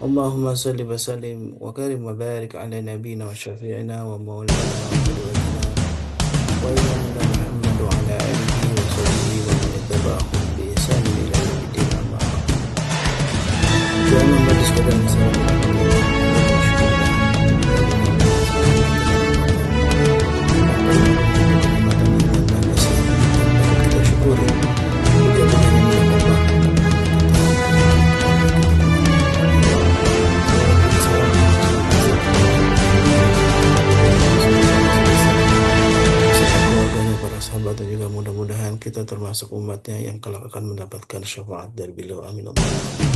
اللهم صل وسلم وكرم وبارك على نبينا وشفيعنا ومولانا وقدوتنا وإمامنا محمد وعلى آله وصحبه ومن اتبعهم بإحسان إلى يوم الدين أما بعد. Tuhan hamba sekalian yang sangat dirahmati Allah, marilah bersyukurlah kepadanya Allah Subhanahu wa taala nikmatan apa yang Allah itu kenikmatan iman dan Islam yang patut kita syukuri. Puja-pujian yang milik Allah kepada Nabi kita, junjungan keluarga kita Muhammad Ibrahim. Salawat dan salam juga senantiasa kita haturkan kepada Rasulullah SAW beserta keluarganya, para sahabat, dan juga mudah-mudahan kita termasuk umatnya yang kelak akan mendapatkan syafaat dari beliau. Amin Allahumma amin.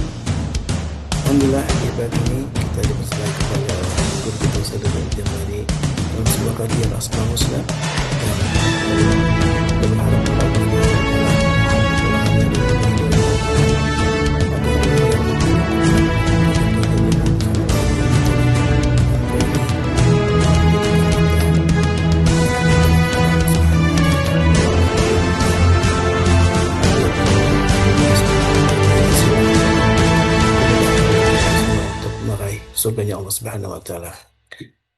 Alhamdulillah di pagi ini kita dipercaya kepada guru kita Ustaz Jambari dalam sebuah kajian Asmaul Husna yang kita berharap kepada Allah Subhanahu wa taala mohon pertolongannya dan juga hidayahnya agar ilmu yang kita dapatkan dengan kajian-kajian yang bersama para guru kita di tanpa ini menjadikan kita makin dekat kepada Allah Subhanahu wa taala dan menjadikan kita sebagai jadi wasilah dimudahkan bagi kita semua untuk meraih surganya Allah Subhanahu wa taala.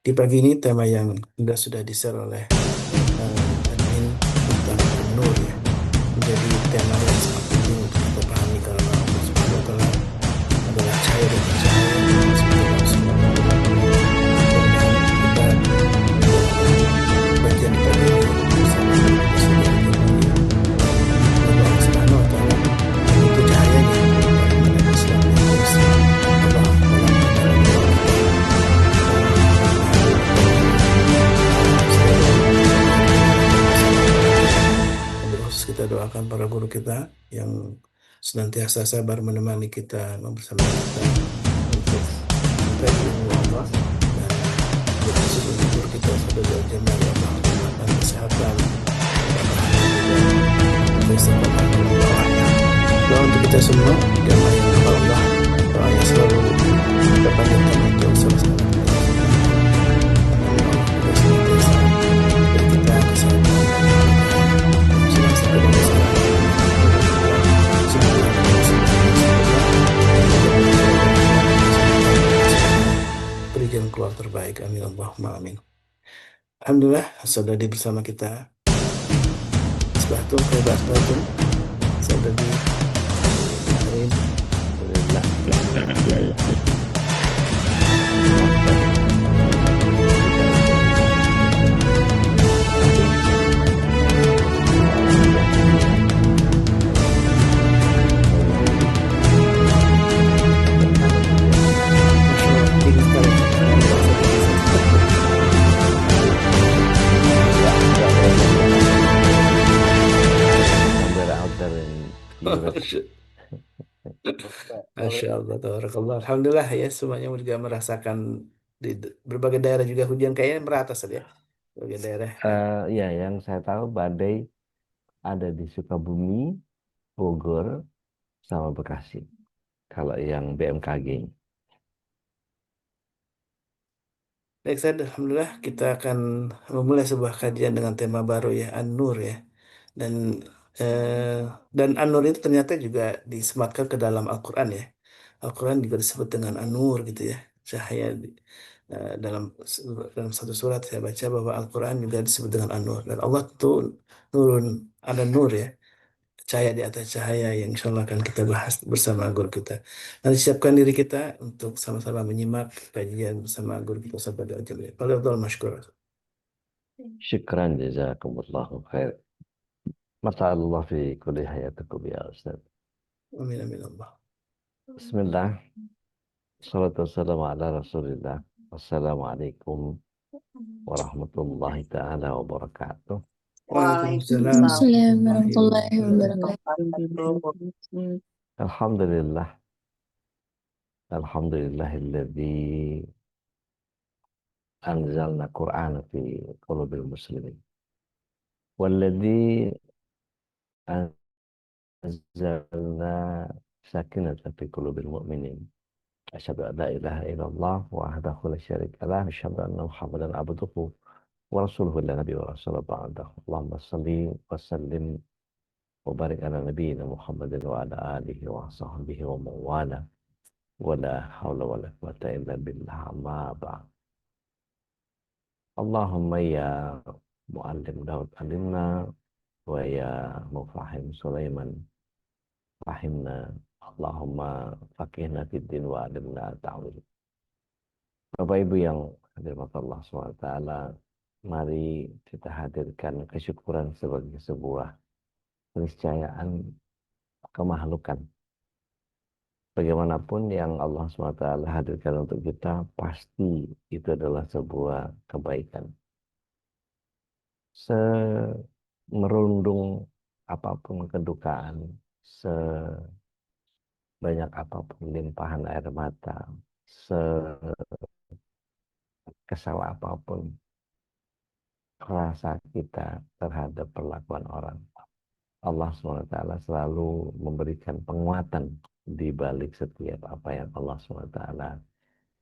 Di pagi ini tema yang sudah di-share oleh admin tentang An-Nur ya, menjadi tema yang sangat penting untuk kita pahami karena Allah Subhanahu wa taala adalah cahaya dan cahaya yang disebutkan semua Al-Quran. Mudah-mudahan kita dalam kajian di pagi ini bersama guru kita Saudara Jambari, semoga Allah Subhanahu wa taala membentuk cahayanya berupa iman dan Islam yang terus Allah tanamkan dalam jiwa kita, dan mudah-mudahan dengan tema ini selalu menjadikan kita bersama cahaya. Wabil khusus kita doakan para guru kita yang senantiasa sabar menemani kita, membersamai kita untuk mengkaji ilmu Allah, dan wabil khusus untuk guru kita Saudara Jambari, Allah limpahkan kesehatan, keberkahan, dan juga untuk istiqomah dalam dakwahnya. Doa untuk kita semua, jamaah yang hamba Allah, doanya selalu kita panjatkan untuk sama-sama kita semua. Agar Allah juga senantiasa beri kita kesehatan dan keberkahan dalam segala setiap urusan dimanapun dan juga semua yang musibahnya semoga dijauhkan kita dari semua kesulitan dan bencana, beri jalan keluar terbaik. Amin Allahumma amin. Alhamdulillah sudah di bersama kita Asbahatum kaifa asbahatum sudah di Bahrain. Alhamdulillah. Menyenangkan kita Masya Allah, tinggi sekali dengan bahasa Indonesia. nggak berasa pernah somewhere out there in Europe. Masya Allah, tabarakallah. Alhamdulillah ya, semuanya juga merasakan di berbagai daerah juga hujan kayaknya merata saja. Berbagai daerah. Ya, yang saya tahu badai ada di Sukabumi, Bogor, sama Bekasi. Kalau yang BMKG. Baik, Ustaz, alhamdulillah kita akan memulai sebuah kajian dengan tema baru ya, An-Nur ya. Dan eh, dan An-Nur itu ternyata juga disematkan ke dalam Al-Quran ya. Al-Quran juga disebut dengan An-Nur gitu ya. Cahaya dalam satu surat saya baca bahwa Al-Quran juga disebut dengan An-Nur. Dan Allah tuh nurun, ada nur ya. Cahaya di atas cahaya yang insya Allah akan kita bahas bersama guru kita. Nanti siapkan diri kita untuk sama-sama menyimak kajian bersama guru kita Sahabat Al-Jabir. Fadhal masykur. Syukran jazakumullahu khair. Masya fi kulli hayatikum ya Ustaz. Amin amin Allah. Bismillah. Salatu wassalamu ala Rasulillah. Wassalamualaikum warahmatullahi ta'ala wabarakatuh. Waalaikumsalam Assalamualaikum warahmatullahi warahmatullahi wabarakatuh. wabarakatuh. Alhamdulillah. Alhamdulillahilladzi anzalna Qur'ana fi qulubil muslimin. Walladzi anzalna sakinatan fi qulubil mu'minin. Asyhadu an la ilaha illallah wahdahu la syarika lah, asyhadu anna Muhammadan abduhu wa rasuluhu la nabiyya wa rasulullah ba'dahu. Allahumma shalli wa sallim wa barik ala nabiyyina Muhammadin wa ala alihi wa sahbihi wa mawala. wala haula wala quwata illa billah, amma ba'd. Allahumma ya muallim Daud alimna, wa ya mufahim Sulaiman fahimna. Allahumma faqihna fid din wa alimna ta'wil. Bapak Ibu yang dirahmati Allah SWT, mari kita hadirkan kesyukuran sebagai sebuah keniscayaan kemakhlukan. Bagaimanapun yang Allah SWT hadirkan untuk kita, pasti itu adalah sebuah kebaikan. Semerundung apapun kedukaan, sebanyak apapun limpahan air mata, sekesal apapun rasa kita terhadap perlakuan orang, Allah SWT selalu memberikan penguatan di balik setiap apa yang Allah SWT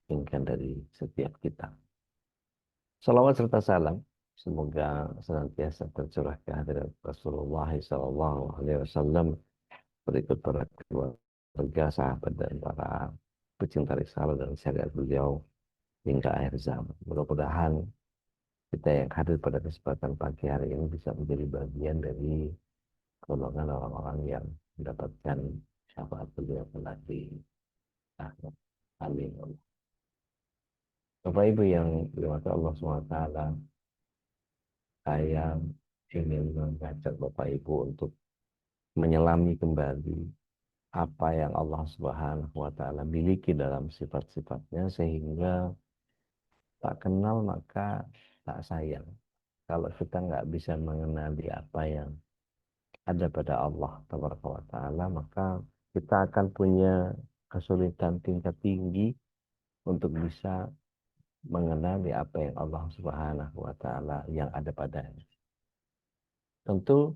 inginkan dari setiap kita. Salawat serta salam semoga senantiasa tercurah ke hadirat Rasulullah SAW, berikut para keluarga, sahabat, dan para pecinta risalah dan syariat beliau hingga akhir zaman. Mudah-mudahan kita yang hadir pada kesempatan pagi hari ini bisa menjadi bagian dari golongan orang-orang yang mendapatkan syafaat beliau nanti. Amin. Bapak Ibu yang dirahmati Allah SWT, saya ingin mengajak Bapak Ibu untuk menyelami kembali apa yang Allah Subhanahu wa Ta'ala miliki dalam sifat-sifatnya, sehingga tak kenal maka tak sayang. Kalau kita nggak bisa mengenali apa yang ada pada Allah Ta'ala, maka kita akan punya kesulitan tingkat tinggi untuk bisa mengenali apa yang Allah Subhanahu wa Ta'ala yang ada padanya. Tentu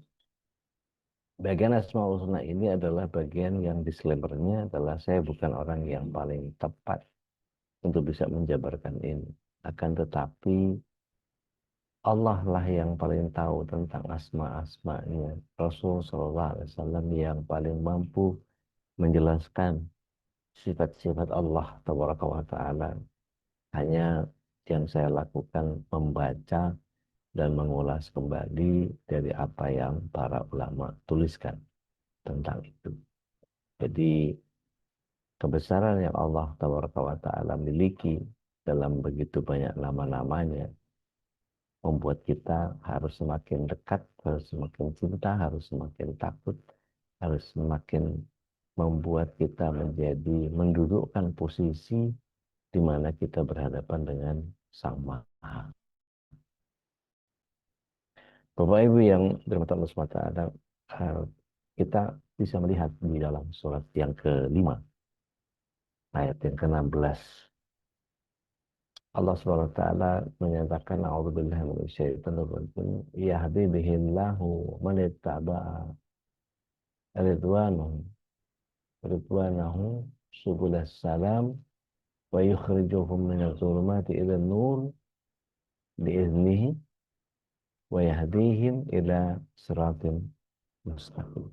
bagian Asmaul Husna ini adalah bagian yang disclaimer-nya adalah saya bukan orang yang paling tepat untuk bisa menjabarkan ini. Akan tetapi Allah lah yang paling tahu tentang asma-asmanya. Rasul Shallallahu Alaihi Wasallam yang paling mampu menjelaskan sifat-sifat Allah Tabaraka wa Ta'ala. Hanya yang saya lakukan membaca dan mengulas kembali dari apa yang para ulama tuliskan tentang itu. Jadi kebesaran yang Allah Tabaraka wa Ta'ala miliki dalam begitu banyak nama-namanya membuat kita harus semakin dekat, harus semakin cinta, harus semakin takut, harus semakin membuat kita menjadi mendudukkan posisi di mana kita berhadapan dengan Sang Maha. Bapak Ibu yang dirahmati Allah SWT, kita bisa melihat di dalam surat yang ke-5, ayat yang ke-16. Allah SWT menyatakan, A'udzubillahi minasyaitonir rajim, yahdi bihillahu man ittaba'a ridwanahu subulas salam wa yukhrijuhum minadh dhulumati ilan nur biiznihi wa yahdihim ila siratin mustaqim.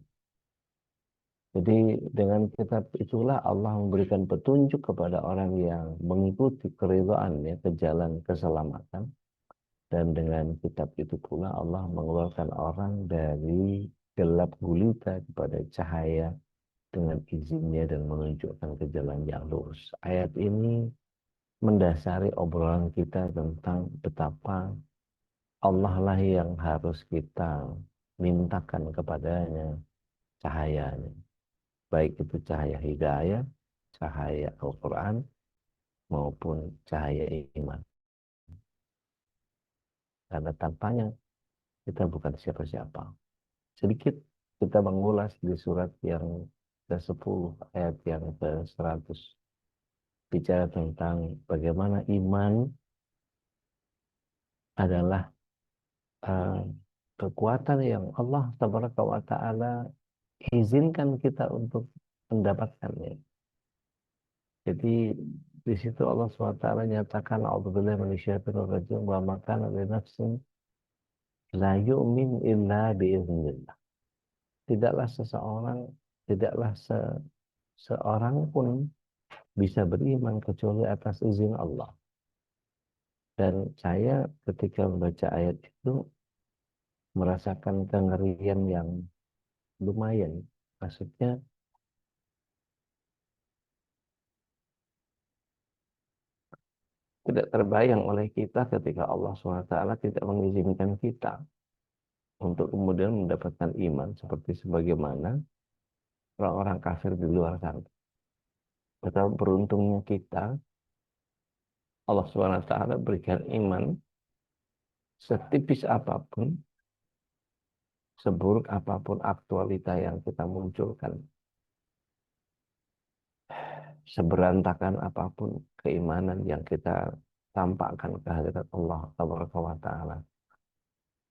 Jadi dengan kitab itulah Allah memberikan petunjuk kepada orang yang mengikuti keridhaannya ke jalan keselamatan. Dan dengan kitab itu pula Allah mengeluarkan orang dari gelap gulita kepada cahaya dengan izinnya dan menunjukkan ke jalan yang lurus. Ayat ini mendasari obrolan kita tentang betapa Allah lah yang harus kita mintakan kepadanya cahayanya. Baik itu cahaya hidayah, cahaya Al-Quran, maupun cahaya iman. Karena tanpanya kita bukan siapa-siapa. Sedikit kita mengulas di surat yang ke-10, ayat yang ke-100. Bicara tentang bagaimana iman adalah kekuatan yang Allah Tabaraka wa Ta'ala izinkan kita untuk mendapatkannya. Jadi di situ Allah SWT nyatakan, A'udzubillahi minasyaitonir rajim, wa ma kana li nafsin la yu'min illa biiznillah. Tidaklah seseorang, tidaklah seorang pun bisa beriman kecuali atas izin Allah. Dan saya ketika membaca ayat itu merasakan kengerian yang lumayan. Maksudnya tidak terbayang oleh kita ketika Allah SWT tidak mengizinkan kita untuk kemudian mendapatkan iman seperti sebagaimana orang-orang kafir di luar sana. Betapa beruntungnya kita, Allah SWT berikan iman setipis apapun, seburuk apapun aktualita yang kita munculkan, seberantakan apapun keimanan yang kita tampakkan ke hadirat Allah Taala.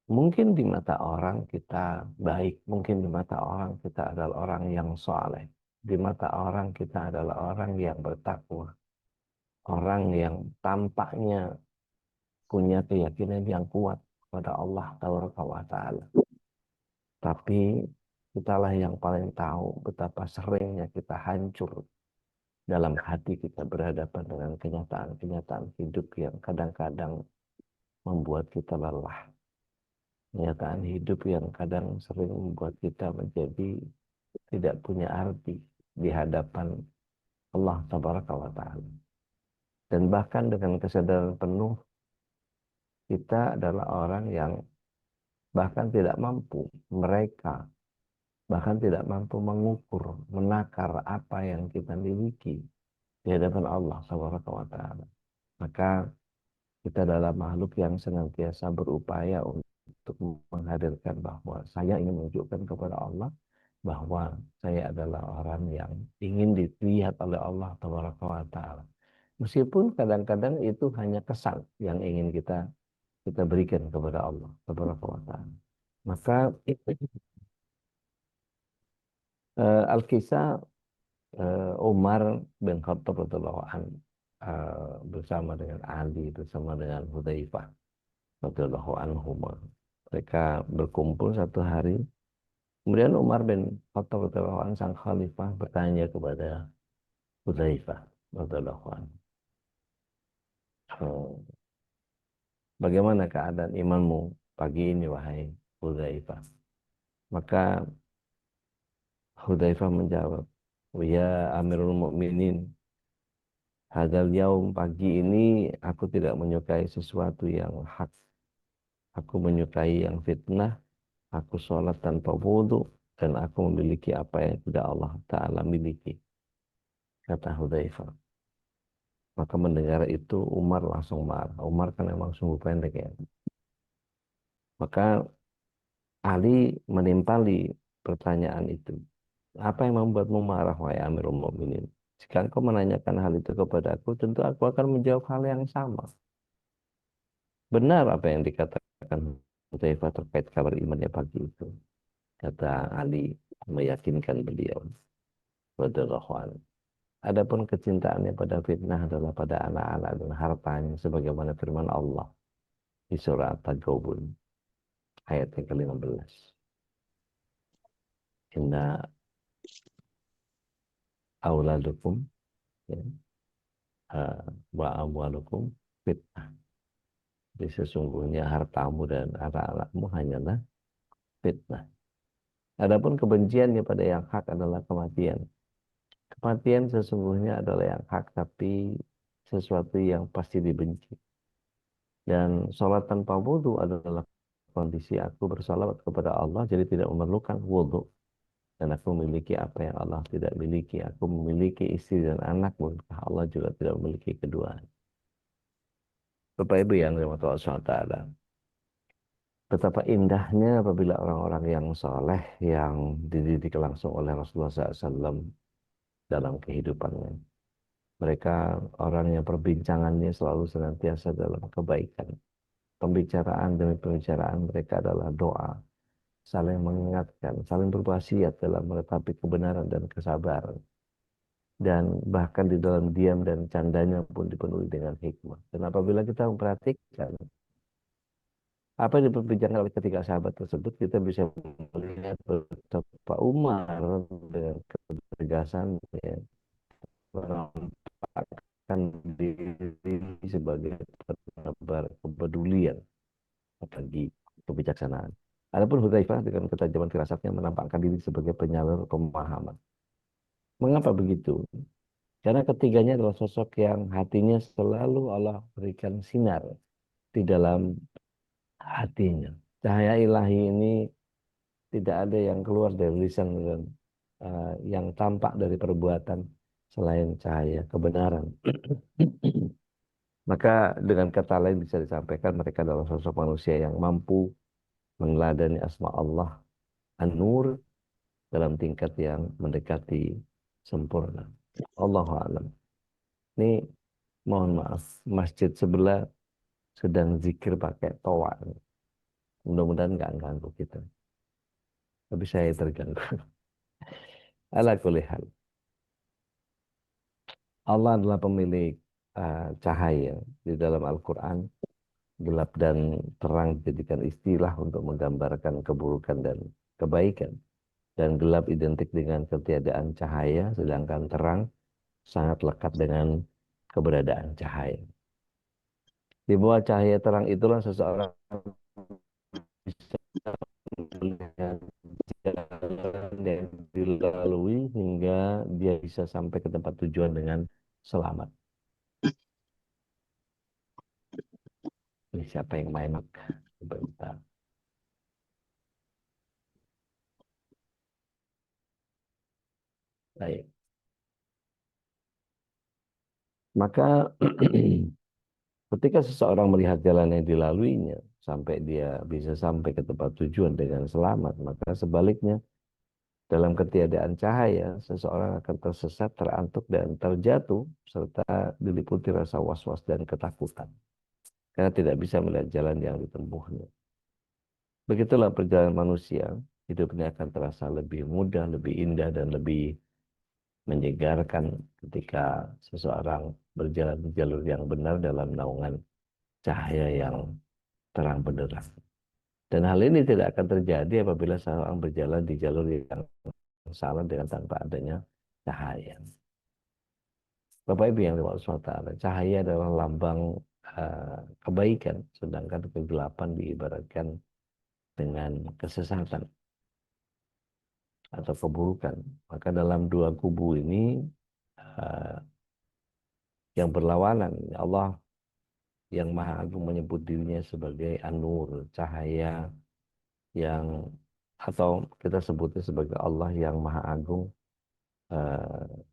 Mungkin di mata orang kita baik, mungkin di mata orang kita adalah orang yang soleh, di mata orang kita adalah orang yang bertakwa, orang yang tampaknya punya keyakinan yang kuat kepada Allah Taala. Tapi kitalah yang paling tahu betapa seringnya kita hancur dalam hati kita berhadapan dengan kenyataan-kenyataan hidup yang kadang-kadang membuat kita lelah. Kenyataan hidup yang kadang sering membuat kita menjadi tidak punya arti di hadapan Allah Taala. Dan bahkan dengan kesadaran penuh, kita adalah orang yang bahkan tidak mampu, mereka bahkan tidak mampu mengukur, menakar apa yang kita miliki di hadapan Allah Taala. Maka kita adalah makhluk yang senantiasa berupaya untuk menghadirkan bahwa saya ingin menunjukkan kepada Allah bahwa saya adalah orang yang ingin dilihat oleh Allah Taala. Meskipun kadang-kadang itu hanya kesan yang ingin kita berikan kepada Allah Taala. Maka Al-Kisah Umar bin Khattab radhiyallahu anhu bersama dengan Ali, bersama dengan Hudzaifah radhiyallahu anhu. Mereka berkumpul satu hari. Kemudian Umar bin Khattab radhiyallahu anhu sang khalifah bertanya kepada Hudzaifah radhiyallahu anhu, bagaimana keadaan imanmu pagi ini wahai Hudzaifah? Maka Hudzaifah menjawab, ya Amirul Mukminin, hadal yaum, pagi ini aku tidak menyukai sesuatu yang hak. Aku menyukai yang fitnah, aku sholat tanpa wudhu, dan aku memiliki apa yang tidak Allah Ta'ala miliki. Kata Hudzaifah. Maka mendengar itu Umar langsung marah. Umar kan memang sungguh pendek ya. Maka Ali menimpali pertanyaan itu. Apa yang membuatmu marah, wahai Amirul Mukminin? Jika engkau menanyakan hal itu kepadaku, tentu aku akan menjawab hal yang sama. Benar apa yang dikatakan Hudzaifah terkait kabar imannya pagi itu. Kata Ali meyakinkan beliau. Radhiyallahu anhu. Adapun kecintaannya pada fitnah adalah pada anak-anak dan hartanya sebagaimana firman Allah di surah At-Taghabun ayat yang ke-15. Inna auladukum ya, wa amwalukum fitnah. Jadi sesungguhnya hartamu dan anak-anakmu hanyalah fitnah. Adapun kebenciannya pada yang hak adalah kematian. Kematian sesungguhnya adalah yang hak, tapi sesuatu yang pasti dibenci. Dan sholat tanpa wudhu adalah kondisi aku bersalawat kepada Allah, jadi tidak memerlukan wudhu. Dan aku memiliki apa yang Allah tidak miliki. Aku memiliki istri dan anak, Allah juga tidak memiliki keduanya. Bapak Ibu yang dirahmati Allah SWT, betapa indahnya apabila orang-orang yang soleh, yang dididik langsung oleh Rasulullah SAW dalam kehidupannya. Mereka orang yang perbincangannya selalu senantiasa dalam kebaikan. Pembicaraan demi pembicaraan mereka adalah doa, saling mengingatkan, saling berwasiat dalam menetapi kebenaran dan kesabaran. Dan bahkan di dalam diam dan candanya pun dipenuhi dengan hikmah. Dan apabila kita memperhatikan apa yang diperbincangkan oleh ketiga sahabat tersebut, kita bisa melihat betapa Umar dengan ketegasan diri sebagai penebar kepedulian bagi kebijaksanaan. Adapun Hudzaifah dengan ketajaman firasatnya menampakkan diri sebagai penyalur pemahaman. Mengapa begitu? Karena ketiganya adalah sosok yang hatinya selalu Allah berikan sinar di dalam hatinya. Cahaya ilahi ini tidak ada yang keluar dari lisan dan yang tampak dari perbuatan selain cahaya kebenaran. Maka dengan kata lain bisa disampaikan mereka adalah sosok manusia yang mampu meneladani asma Allah An-Nur dalam tingkat yang mendekati sempurna. Allahu a'lam. Ini mohon maaf, masjid sebelah sedang zikir pakai toa. Mudah-mudahan nggak ganggu kita. Tapi saya terganggu. Ala kulli hal. Allah adalah pemilik cahaya di dalam Al-Quran. Gelap dan terang dijadikan istilah untuk menggambarkan keburukan dan kebaikan. Dan gelap identik dengan ketiadaan cahaya, sedangkan terang sangat lekat dengan keberadaan cahaya. Di bawah cahaya terang itulah seseorang bisa melihat jalan yang dilalui hingga dia bisa sampai ke tempat tujuan dengan selamat. Ini siapa yang main? Sebentar. Baik. Maka ketika seseorang melihat jalan yang dilaluinya sampai dia bisa sampai ke tempat tujuan dengan selamat, maka sebaliknya dalam ketiadaan cahaya seseorang akan tersesat, terantuk dan terjatuh serta diliputi rasa was-was dan ketakutan karena tidak bisa melihat jalan yang ditempuhnya. Begitulah perjalanan manusia, hidupnya akan terasa lebih mudah, lebih indah dan lebih menyegarkan ketika seseorang berjalan di jalur yang benar dalam naungan cahaya yang terang benderang. Dan hal ini tidak akan terjadi apabila seseorang berjalan di jalur yang salah dengan tanpa adanya cahaya. Bapak Ibu yang dimaksud SWT, cahaya adalah lambang kebaikan, sedangkan kegelapan diibaratkan dengan kesesatan atau keburukan. Maka dalam dua kubu ini uh, yang berlawanan, Allah yang Maha Agung menyebut dirinya sebagai An-Nur, cahaya yang, atau kita sebutnya sebagai Allah yang Maha Agung,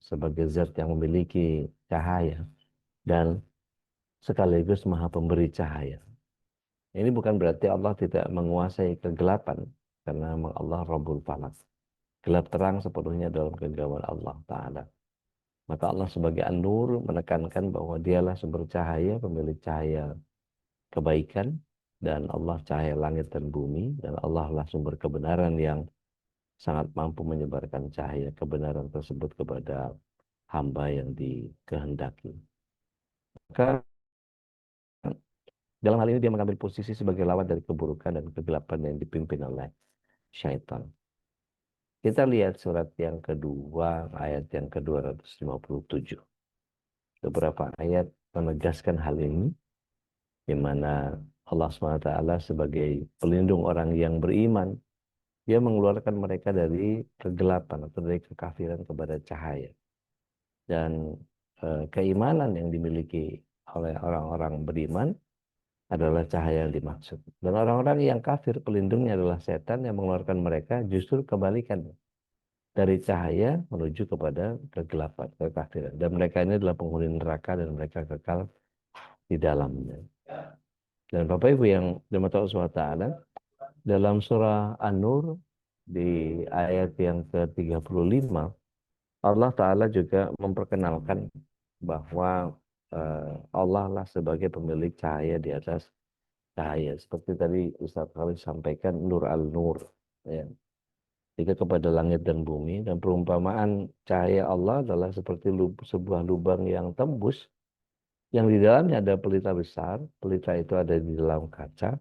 sebagai zat yang memiliki cahaya dan sekaligus Maha Pemberi cahaya. Ini bukan berarti Allah tidak menguasai kegelapan, karena Allah Rabbul Falak. Gelap terang sepenuhnya dalam genggaman Allah Ta'ala. Maka Allah sebagai An-Nur menekankan bahwa dialah sumber cahaya, pemilik cahaya kebaikan, dan Allah cahaya langit dan bumi, dan Allah lah sumber kebenaran yang sangat mampu menyebarkan cahaya kebenaran tersebut kepada hamba yang dikehendaki. Maka dalam hal ini dia mengambil posisi sebagai lawan dari keburukan dan kegelapan yang dipimpin oleh syaitan. Kita lihat surat yang kedua, ayat yang ke-257. Beberapa ayat menegaskan hal ini, di mana Allah SWT sebagai pelindung orang yang beriman, dia mengeluarkan mereka dari kegelapan atau dari kekafiran kepada cahaya. Dan keimanan yang dimiliki oleh orang-orang beriman adalah cahaya yang dimaksud. Dan orang-orang yang kafir, pelindungnya adalah setan yang mengeluarkan mereka justru kebalikannya. Dari cahaya menuju kepada kegelapan, kekafiran. Dan mereka ini adalah penghuni neraka dan mereka kekal di dalamnya. Dan Bapak Ibu yang dirahmati Allah SWT, dalam surah An-Nur di ayat yang ke-35, Allah Ta'ala juga memperkenalkan bahwa Allah lah sebagai pemilik cahaya di atas cahaya. Seperti tadi Ustaz Khalid sampaikan, Nur al-Nur. Ya. Jika kepada langit dan bumi, dan perumpamaan cahaya Allah adalah seperti sebuah lubang yang tembus, yang di dalamnya ada pelita besar, pelita itu ada di dalam kaca,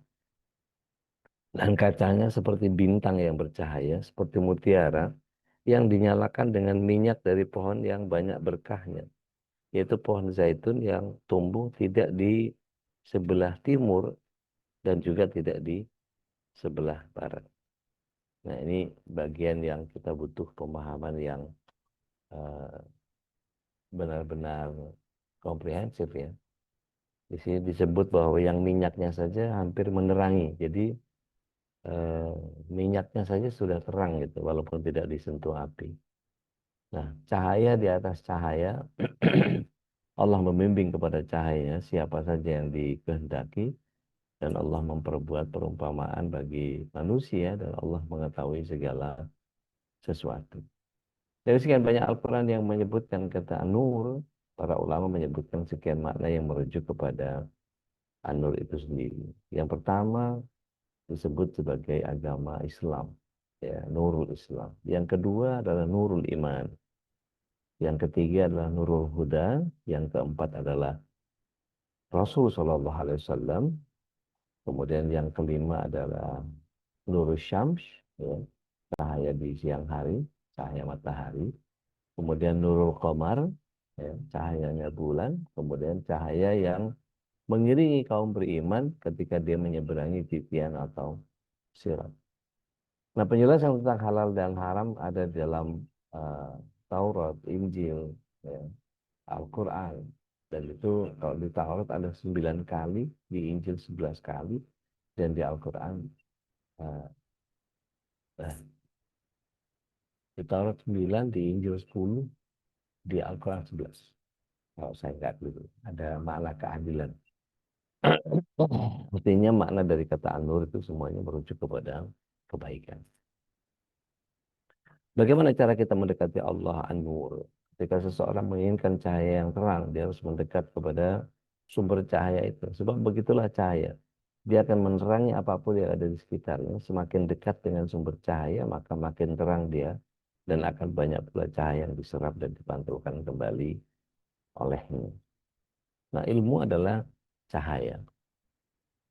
dan kacanya seperti bintang yang bercahaya, seperti mutiara, yang dinyalakan dengan minyak dari pohon yang banyak berkahnya. yaitu pohon zaitun yang tumbuh tidak di sebelah timur dan juga tidak di sebelah barat. Nah, ini bagian yang kita butuh pemahaman yang eh, benar-benar komprehensif ya. Di sini disebut bahwa yang minyaknya saja hampir menerangi. Jadi eh, minyaknya saja sudah terang gitu, walaupun tidak disentuh api. Nah, cahaya di atas cahaya, Allah membimbing kepada cahayanya siapa saja yang dikehendaki, dan Allah memperbuat perumpamaan bagi manusia, dan Allah mengetahui segala sesuatu. Dari sekian banyak Al-Quran yang menyebutkan kata An-Nur, para ulama menyebutkan sekian makna yang merujuk kepada An-Nur itu sendiri. Yang pertama disebut sebagai agama Islam, ya, Nurul Islam. Yang kedua adalah Nurul Iman. Yang ketiga adalah Nurul Huda. Yang keempat adalah Rasul Shallallahu Alaihi Wasallam. Kemudian yang kelima adalah Nurul Syams, ya, cahaya di siang hari, cahaya matahari. Kemudian Nurul Qamar, ya, cahayanya bulan. Kemudian cahaya yang mengiringi kaum beriman ketika dia menyeberangi titian atau sirat. Nah, penjelasan tentang halal dan haram ada dalam uh, Taurat, Injil, ya, Al-Quran. Dan itu kalau di Taurat ada 9 kali, di Injil 11 kali, dan di Al-Quran uh, di Taurat 9, di Injil 10, di Al-Quran 11. Kalau saya nggak dulu, ada makna keadilan. Artinya makna dari kata An-Nur itu semuanya merujuk kepada kebaikan. Bagaimana cara kita mendekati Allah An-Nur? Ketika seseorang menginginkan cahaya yang terang, dia harus mendekat kepada sumber cahaya itu. Sebab begitulah cahaya. Dia akan menerangi apapun yang ada di sekitarnya. Semakin dekat dengan sumber cahaya, maka makin terang dia. Dan akan banyak pula cahaya yang diserap dan dipantulkan kembali olehnya. Nah, ilmu adalah cahaya.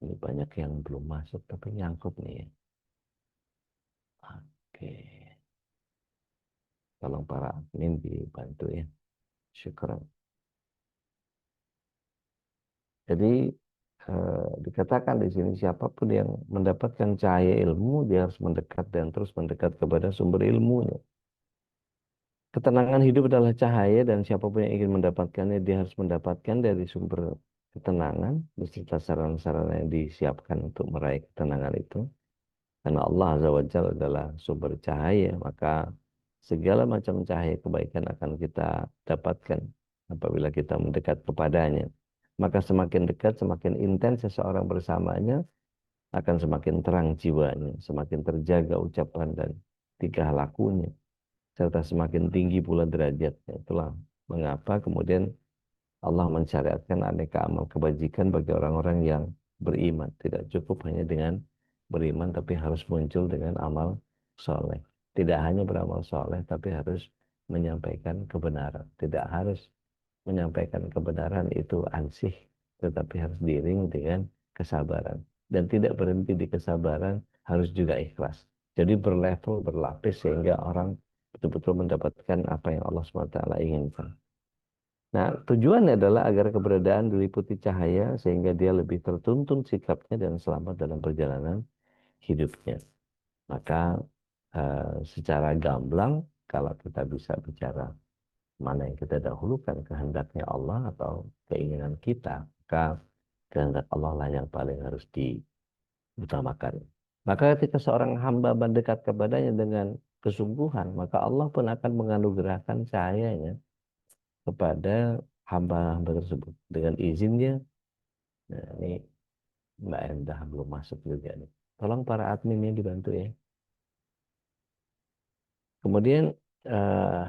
Ini banyak yang belum masuk, tapi nyangkut nih ya. Oke. Tolong para admin dibantu ya. Syukur. Jadi dikatakan di sini siapapun yang mendapatkan cahaya ilmu, dia harus mendekat dan terus mendekat kepada sumber ilmunya. Ketenangan hidup adalah cahaya, dan siapapun yang ingin mendapatkannya, dia harus mendapatkan dari sumber ketenangan beserta sarana-sarana yang disiapkan untuk meraih ketenangan itu. Karena Allah Azza wa Jalla adalah sumber cahaya, maka segala macam cahaya kebaikan akan kita dapatkan apabila kita mendekat kepadanya. Maka semakin dekat, semakin intens seseorang bersamanya, akan semakin terang jiwanya, semakin terjaga ucapan dan tingkah lakunya, serta semakin tinggi pula derajatnya. Itulah mengapa kemudian Allah mensyariatkan aneka amal kebajikan bagi orang-orang yang beriman. Tidak cukup hanya dengan beriman, tapi harus muncul dengan amal soleh. Tidak hanya beramal soleh, tapi harus menyampaikan kebenaran. Tidak harus menyampaikan kebenaran itu ansih, tetapi harus diiring dengan kesabaran. Dan tidak berhenti di kesabaran, harus juga ikhlas. Jadi berlevel, berlapis, sehingga orang betul-betul mendapatkan apa yang Allah SWT inginkan. Nah, tujuannya adalah agar keberadaan diliputi cahaya sehingga dia lebih tertuntun sikapnya dan selamat dalam perjalanan hidupnya. Maka secara gamblang, kalau kita bisa bicara mana yang kita dahulukan, kehendaknya Allah atau keinginan kita, maka kehendak Allah lah yang paling harus diutamakan. Maka ketika seorang hamba mendekat kepadanya dengan kesungguhan, maka Allah pun akan menganugerahkan cahayanya kepada hamba-hamba tersebut dengan izinnya. Nah, ini Mbak Endah belum masuk juga nih. Tolong para adminnya dibantu ya. Kemudian eh,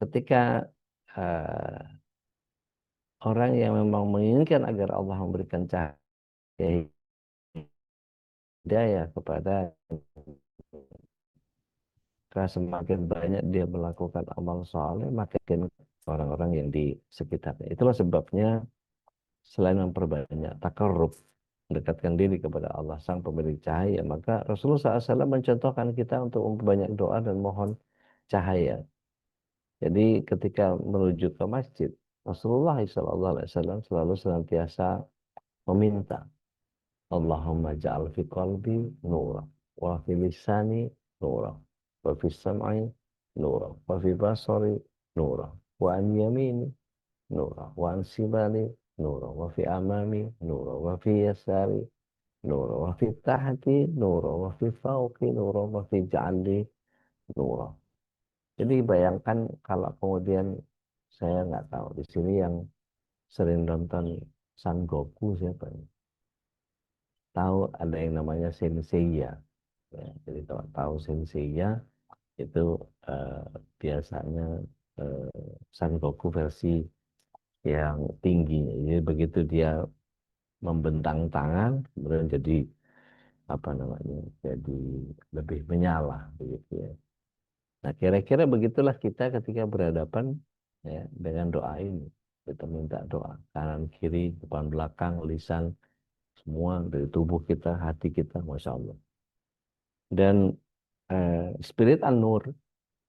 ketika eh, orang yang memang menginginkan agar Allah memberikan cahaya hidayah kepada, karena semakin banyak dia melakukan amal soleh, makin orang-orang yang di sekitarnya. Itulah sebabnya selain memperbanyak takarrub, mendekatkan diri kepada Allah sang pemilik cahaya, maka Rasulullah SAW mencontohkan kita untuk memperbanyak doa dan mohon cahaya. Jadi ketika menuju ke masjid, Rasulullah SAW selalu senantiasa meminta, Allahumma ja'al fi qalbi nura, wa fi lisani nura, wa fi sam'i nura, wa fi basari nura, wa an yamini nura, wa an shimali nura, wa fi amami nura, wa fi yasari nura, wa fi tahti nura, wa fi fawqi nura, wa fi ja'ali nura. Jadi bayangkan kalau kemudian saya nggak tahu di sini yang sering nonton San Goku siapa ya? Tahu ada yang namanya Senseiya. Ya, jadi kalau tahu Senseiya itu eh, biasanya eh, San Goku versi yang tingginya. Jadi begitu dia membentang tangan, kemudian jadi apa namanya? Jadi lebih menyala begitu ya. Nah, kira-kira begitulah kita ketika berhadapan ya dengan doa ini. Kita minta doa kanan kiri, depan belakang, lisan, semua dari tubuh kita, hati kita, masya Allah. Dan spirit an-nur,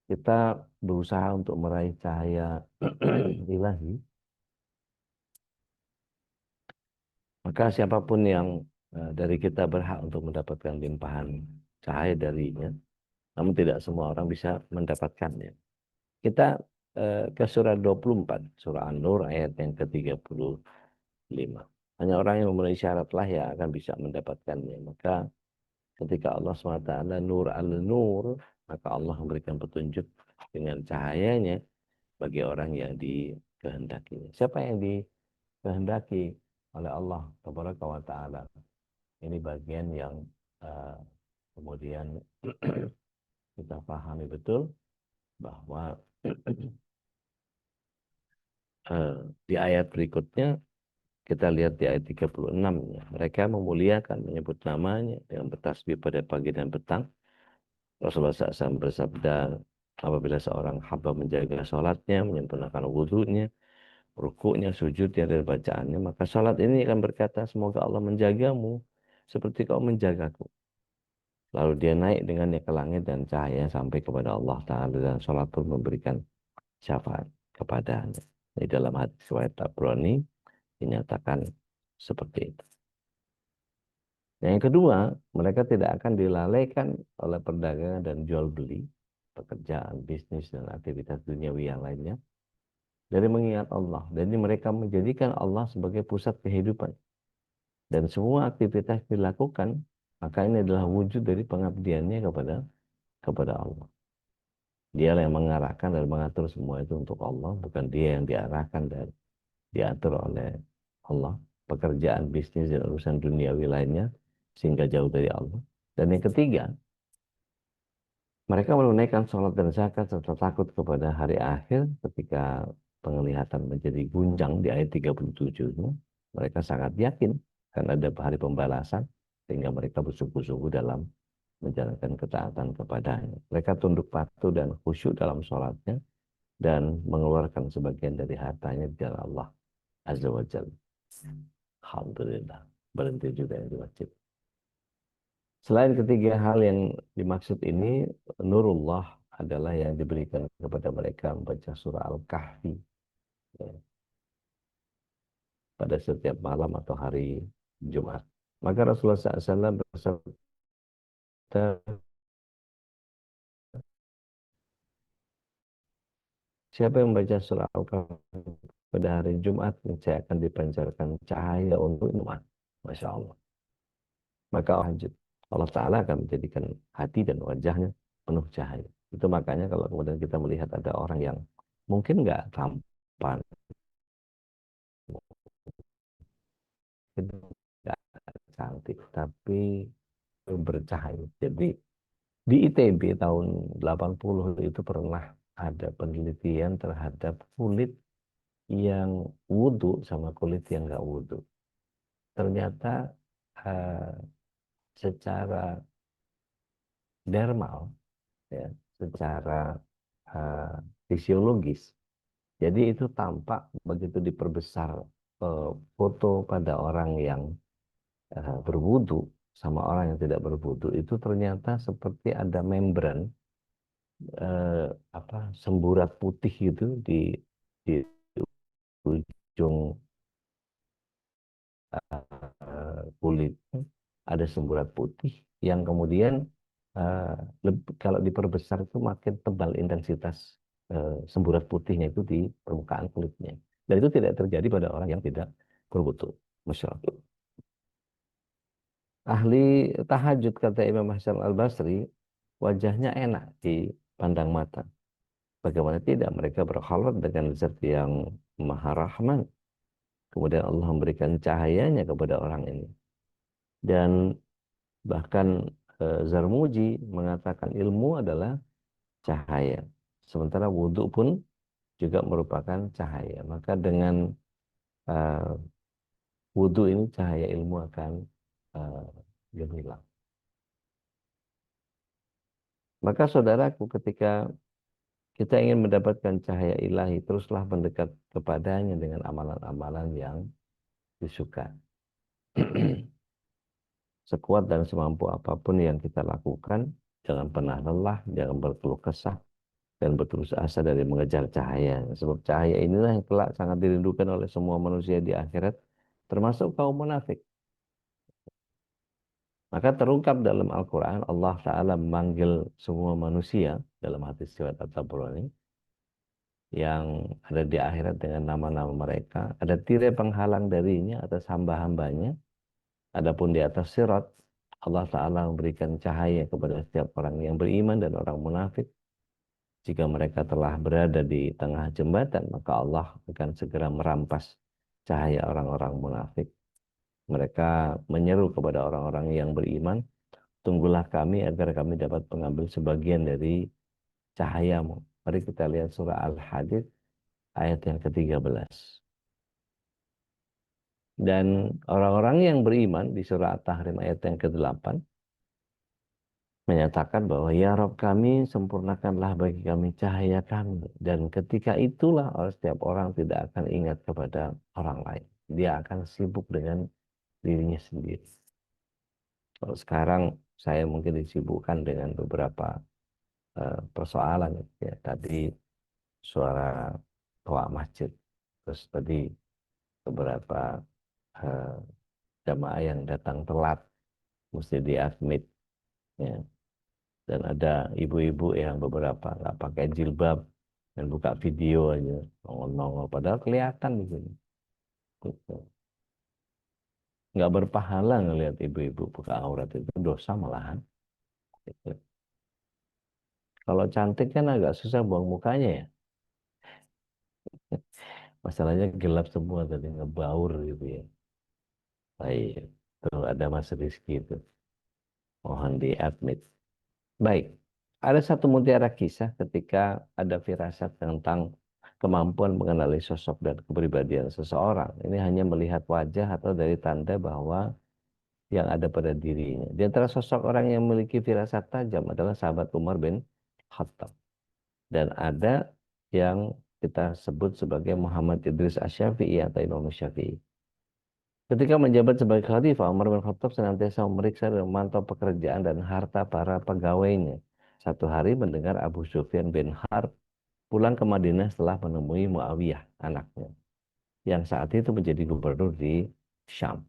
kita berusaha untuk meraih cahaya ilahi. Maka siapapun yang dari kita berhak untuk mendapatkan limpahan cahaya darinya, namun tidak semua orang bisa mendapatkannya. Kita ke surah 24, surah An-Nur ayat yang ke-35. Hanya orang yang memenuhi syaratlah yang akan bisa mendapatkannya. Maka ketika Allah SWT nur al-nur, maka Allah memberikan petunjuk dengan cahayanya bagi orang yang dikehendakinya. Siapa yang dikehendaki oleh Allah Taala? Ini bagian yang uh, kemudian kita pahami betul bahwa di ayat berikutnya kita lihat di ayat 36 ya. Mereka memuliakan menyebut namanya dengan bertasbih pada pagi dan petang. Rasulullah SAW bersabda, apabila seorang hamba menjaga sholatnya, menyempurnakan wudhunya, rukuknya, sujudnya, dan bacaannya, maka sholat ini akan berkata, semoga Allah menjagamu seperti kau menjagaku. Lalu dia naik dengannya ke langit dan cahaya sampai kepada Allah Ta'ala, dan sholat pun memberikan syafaat kepadanya. Di dalam hadis riwayat Tabrani dinyatakan seperti itu. Yang kedua, mereka tidak akan dilalaikan oleh perdagangan dan jual beli, pekerjaan, bisnis, dan aktivitas duniawi yang lainnya dari mengingat Allah. Jadi mereka menjadikan Allah sebagai pusat kehidupan. Dan semua aktivitas dilakukan, maka ini adalah wujud dari pengabdiannya kepada Allah. Dia yang mengarahkan dan mengatur semua itu untuk Allah, bukan dia yang diarahkan dan diatur oleh Allah. Pekerjaan, bisnis, dan urusan duniawi lainnya sehingga jauh dari Allah. Dan yang ketiga, mereka menunaikan sholat dan zakat serta takut kepada hari akhir ketika penglihatan menjadi gunjang di ayat 37. Mereka sangat yakin karena ada hari pembalasan sehingga mereka bersungguh-sungguh dalam menjalankan ketaatan kepadanya. Mereka tunduk patuh dan khusyuk dalam sholatnya dan mengeluarkan sebagian dari hartanya di jalan Allah Azza wa Jalla. Alhamdulillah. Berhenti juga yang di masjid. Selain ketiga hal yang dimaksud ini, nurullah adalah yang diberikan kepada mereka membaca surah Al-Kahfi ya, pada setiap malam atau hari Jumat. Maka Rasulullah SAW bersabda, siapa yang membaca surah Al-Kahfi pada hari Jumat, saya akan dipancarkan cahaya untuk umat. Masya Allah. Maka wajib Allah Ta'ala akan menjadikan hati dan wajahnya penuh cahaya. Itu makanya kalau kemudian kita melihat ada orang yang mungkin nggak tampan, mungkin nggak cantik, tapi bercahaya. Jadi di ITB tahun 80 itu pernah ada penelitian terhadap kulit yang wudhu sama kulit yang nggak wudhu. Ternyata eh, secara dermal, ya, secara eh, fisiologis. Jadi itu tampak begitu diperbesar foto pada orang yang berwudu sama orang yang tidak berwudu itu ternyata seperti ada membran, eh, semburat putih itu di ujung kulit, ada semburat putih yang kemudian eh, kalau diperbesar itu makin tebal intensitas semburat putihnya itu di permukaan kulitnya. Dan itu tidak terjadi pada orang yang tidak berwudu. Masya Allah. Ahli tahajud kata Imam Hasan Al-Basri, wajahnya enak dipandang mata. Bagaimana tidak mereka berkhalat dengan zat yang maha rahman. Kemudian Allah memberikan cahayanya kepada orang ini. Dan bahkan Zarmuji mengatakan ilmu adalah cahaya. Sementara wudhu pun juga merupakan cahaya. Maka dengan uh, wudhu ini cahaya ilmu akan uh, gemilang. Maka saudaraku, ketika kita ingin mendapatkan cahaya ilahi, teruslah mendekat kepadanya dengan amalan-amalan yang disuka. Sekuat dan semampu apapun yang kita lakukan, jangan pernah lelah, jangan berkeluh kesah, dan berterus asa dari mengejar cahaya. Sebab cahaya inilah yang kelak sangat dirindukan oleh semua manusia di akhirat, termasuk kaum munafik. Maka terungkap dalam Al-Quran, Allah Ta'ala memanggil semua manusia dalam hadis riwayat At-Tabrani yang ada di akhirat dengan nama-nama mereka. Ada tirai penghalang darinya atas hamba-hambanya. Adapun di atas sirat, Allah Ta'ala memberikan cahaya kepada setiap orang yang beriman dan orang munafik. Jika mereka telah berada di tengah jembatan, maka Allah akan segera merampas cahaya orang-orang munafik. Mereka menyeru kepada orang-orang yang beriman, tunggulah kami agar kami dapat mengambil sebagian dari cahayamu. Mari kita lihat surah Al-Hadid ayat yang ke-13. Dan orang-orang yang beriman di surah At-Tahrim ayat yang ke-8 menyatakan bahwa ya Rob kami sempurnakanlah bagi kami cahaya kami, dan ketika itulah setiap orang tidak akan ingat kepada orang lain, dia akan sibuk dengan dirinya sendiri. Kalau sekarang saya mungkin disibukkan dengan beberapa persoalan ya, tadi suara toa masjid, terus tadi beberapa eh, jamaah yang datang telat mesti diadmit ya. Dan ada ibu-ibu yang beberapa nggak pakai jilbab dan buka video aja nongol-nongol padahal kelihatan di sini. Gitu. Nggak berpahala ngelihat ibu-ibu buka aurat, itu dosa malahan. Gitu. Kalau cantik kan agak susah buang mukanya ya. Masalahnya gelap semua tadi ngebaur gitu ya. Baik, tuh ada Mas Rizky itu. Mohon diadmit. Baik, ada satu mutiara kisah ketika ada firasat tentang kemampuan mengenali sosok dan kepribadian seseorang. Ini hanya melihat wajah atau dari tanda bahwa yang ada pada dirinya. Di antara sosok orang yang memiliki firasat tajam adalah sahabat Umar bin Khattab. Dan ada yang kita sebut sebagai Muhammad Idris Asy-Syafi'i atau Imam Syafi'i. Ketika menjabat sebagai khalifah, Umar bin Khattab senantiasa memeriksa dan memantau pekerjaan dan harta para pegawainya. Satu hari mendengar Abu Sufyan bin Harb pulang ke Madinah setelah menemui Muawiyah, anaknya, yang saat itu menjadi gubernur di Syam.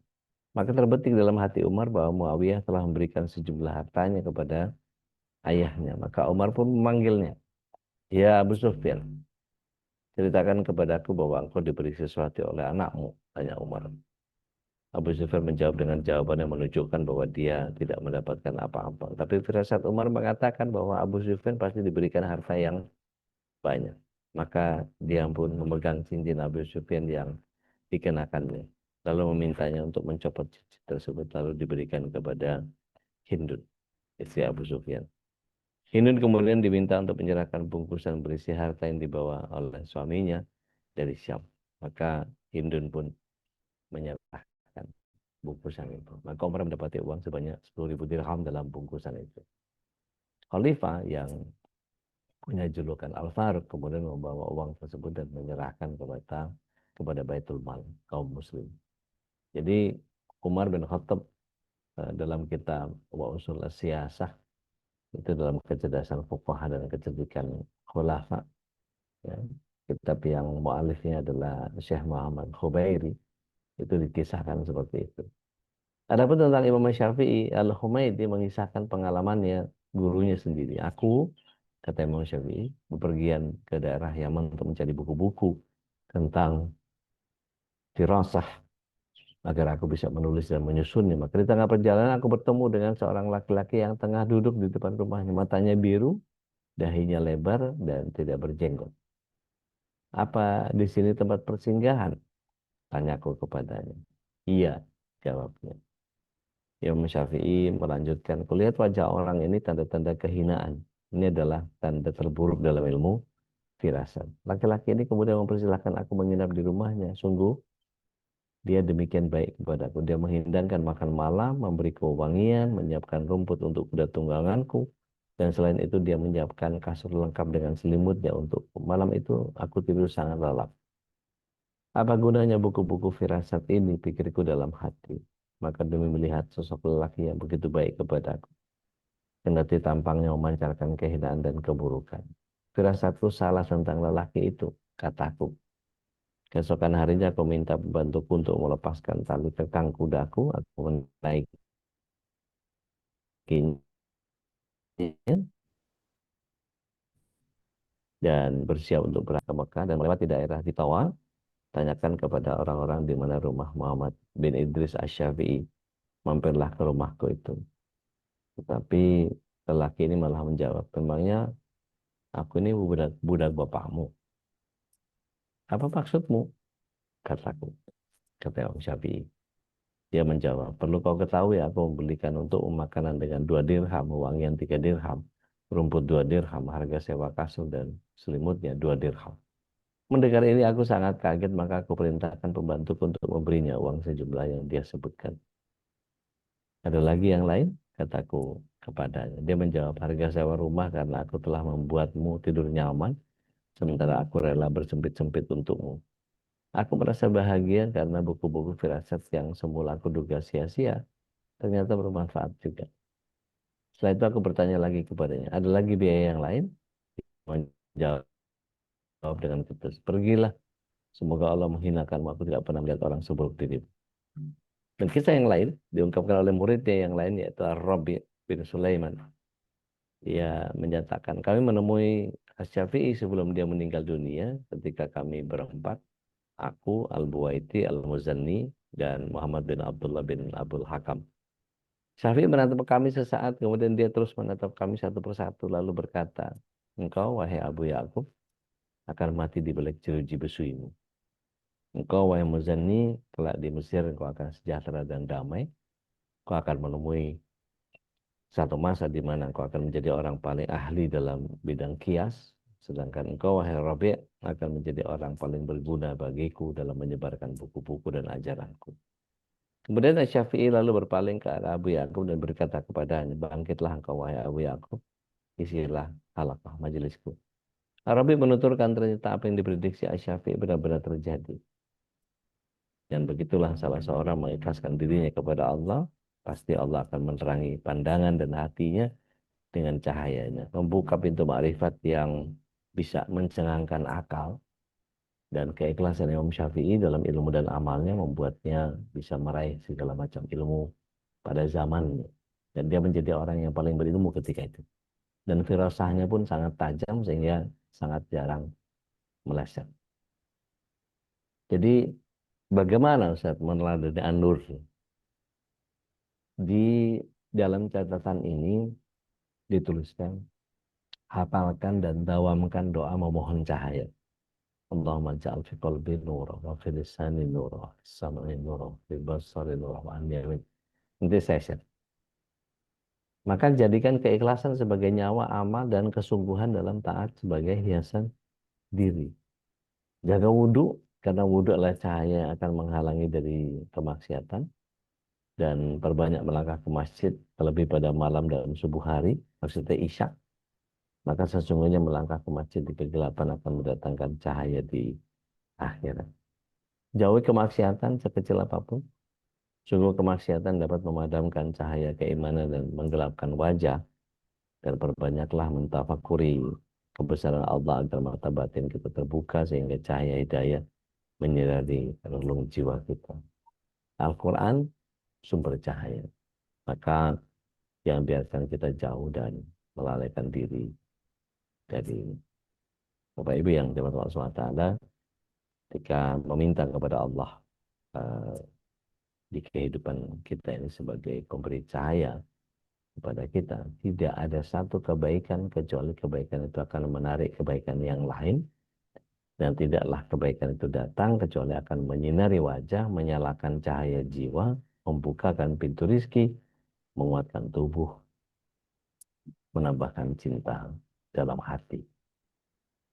Maka terbetik dalam hati Umar bahwa Muawiyah telah memberikan sejumlah hartanya kepada ayahnya. Maka Umar pun memanggilnya. Ya Abu Sufyan, ceritakan kepadaku bahwa engkau diberi sesuatu oleh anakmu, tanya Umar. Abu Sufyan menjawab dengan jawaban yang menunjukkan bahwa dia tidak mendapatkan apa-apa. Tapi firasat Umar mengatakan bahwa Abu Sufyan pasti diberikan harta yang banyak. Maka dia pun memegang cincin Abu Sufyan yang dikenakannya. Lalu memintanya untuk mencopot cincin tersebut lalu diberikan kepada Hindun, istri Abu Sufyan. Hindun kemudian diminta untuk menyerahkan bungkusan berisi harta yang dibawa oleh suaminya dari Syam. Maka Hindun pun menyerahkan bungkusan itu. Maka Umar mendapati uang sebanyak 10.000 dirham dalam bungkusan itu. Khalifah yang punya julukan Al-Faruq kemudian membawa uang tersebut dan menyerahkan kepada Baitul Mal kaum muslim. Jadi Umar bin Khattab dalam kitab Wa Usul Siyasah, itu dalam kecerdasan fuqaha dan kecerdikan khulafa, ya. Kitab yang mu'alifnya adalah Syekh Muhammad Khubairi, itu dikisahkan seperti itu. Adapun tentang Imam Syafi'i, Al-Humaidi mengisahkan pengalamannya gurunya sendiri. Aku, kata Imam Syafi'i, bepergian ke daerah Yaman untuk mencari buku-buku tentang firasah agar aku bisa menulis dan menyusunnya. Maka di tengah perjalanan aku bertemu dengan seorang laki-laki yang tengah duduk di depan rumahnya. Matanya biru, dahinya lebar, dan tidak berjenggot. Apa di sini tempat persinggahan? Tanyaku kepadanya. Iya, jawabnya. Imam Syafi'i melanjutkan, kulihat wajah orang ini tanda-tanda kehinaan. Ini adalah tanda terburuk dalam ilmu firasat. Laki-laki ini kemudian mempersilahkan aku menginap di rumahnya. Sungguh, dia demikian baik kepadaku. Dia menghidangkan makan malam, memberi kewangian, menyiapkan rumput untuk kuda tungganganku. Dan selain itu dia menyiapkan kasur lengkap dengan selimutnya untuk malam itu aku tidur sangat lelap. Apa gunanya buku-buku firasat ini, pikirku dalam hati. Maka demi melihat sosok lelaki yang begitu baik kepadaku, kendati tampangnya memancarkan kehinaan dan keburukan. Firasatku salah tentang lelaki itu, kataku. Keesokan harinya aku minta pembantuku untuk melepaskan tali kekang kudaku, aku menaikinya dan bersiap untuk berangkat ke Mekah dan melewati daerah di Tawal. Tanyakan kepada orang-orang di mana rumah Muhammad bin Idris Asy-Syafi'i. Mampirlah ke rumahku itu. Tetapi lelaki ini malah menjawab, memangnya aku ini budak, budak bapakmu. Apa maksudmu? Kataku. Kata Imam Syafi'i. Dia menjawab, perlu kau ketahui aku membelikan untuk makanan dengan 2 dirham, wangian 3 dirham, rumput 2 dirham, harga sewa kasur dan selimutnya 2 dirham. Mendengar ini aku sangat kaget, maka aku perintahkan pembantuku untuk memberinya uang sejumlah yang dia sebutkan. Ada lagi yang lain? Kataku kepadanya. Dia menjawab, harga sewa rumah karena aku telah membuatmu tidur nyaman, sementara aku rela bersempit-sempit untukmu. Aku merasa bahagia karena buku-buku firasat yang semula aku duga sia-sia, ternyata bermanfaat juga. Setelah itu aku bertanya lagi kepadanya, ada lagi biaya yang lain? Menjawab dengan ketus, pergilah. Semoga Allah menghinakanmu, aku tidak pernah melihat orang seburuk dirimu. Dan kisah yang lain diungkapkan oleh muridnya yang lain, yaitu Ar-Rabi bin Sulaiman. Dia menyatakan, kami menemui Asy-Syafi'i sebelum dia meninggal dunia ketika kami berempat, aku, Al-Buwaiti, Al-Muzanni, dan Muhammad bin Abdullah bin Abdul Hakam. Syafi'i menatap kami sesaat, kemudian dia terus menatap kami satu persatu, lalu berkata, engkau, wahai Abu Ya'qub, akan mati di balik jeruji besuimu. Engkau, wahai Muzanni, kelak di Mesir, engkau akan sejahtera dan damai. Engkau akan menemui satu masa di mana engkau akan menjadi orang paling ahli dalam bidang kias, sedangkan engkau, wahai Rabi', akan menjadi orang paling berguna bagiku dalam menyebarkan buku-buku dan ajaranku. Kemudian Syafi'i lalu berpaling ke arah Abu Ya'qub dan berkata kepadanya, bangkitlah engkau, wahai Abu Ya'qub, isilah halaqah majelisku. Arabi menuturkan ternyata apa yang diprediksi Asy-Syafi'i benar-benar terjadi. Dan begitulah salah seorang mengikhlaskan dirinya kepada Allah, pasti Allah akan menerangi pandangan dan hatinya dengan cahayanya, membuka pintu makrifat yang bisa mencengangkan akal, dan keikhlasan Imam Syafi'i dalam ilmu dan amalnya membuatnya bisa meraih segala macam ilmu pada zamannya. Dan dia menjadi orang yang paling berilmu ketika itu. Dan firasahnya pun sangat tajam sehingga sangat jarang meleset. Jadi bagaimana Ustaz meneladani An-Nur? Di dalam catatan ini dituliskan, hafalkan dan dawamkan doa memohon cahaya. Allahumma ja'al fi qalbi nura wa fi lisani nura wa fi sam'i nura wa fi basari nura wa an yamin. Nanti saya share. Maka jadikan keikhlasan sebagai nyawa amal dan kesungguhan dalam taat sebagai hiasan diri. Jaga wudhu, karena wudhu adalah cahaya yang akan menghalangi dari kemaksiatan. Dan perbanyak melangkah ke masjid, terlebih pada malam dan subuh hari, maksudnya Isya. Maka sesungguhnya melangkah ke masjid di kegelapan akan mendatangkan cahaya di akhirat. Jauhi kemaksiatan sekecil apapun. Sungguh kemaksiatan dapat memadamkan cahaya keimanan dan menggelapkan wajah, dan perbanyaklah mentafakuri kebesaran Allah agar mata batin kita terbuka sehingga cahaya hidayah menyinari relung jiwa kita. Al-Quran sumber cahaya, maka yang biarkan kita jauh dan melalaikan diri dari Bapak Ibu yang dirahmati Allah SWT ketika meminta kepada Allah eh, di kehidupan kita ini sebagai pemberi cahaya kepada kita, tidak ada satu kebaikan kecuali kebaikan itu akan menarik kebaikan yang lain, dan tidaklah kebaikan itu datang kecuali akan menyinari wajah, menyalakan cahaya jiwa, membukakan pintu rizki, menguatkan tubuh, menambahkan cinta dalam hati.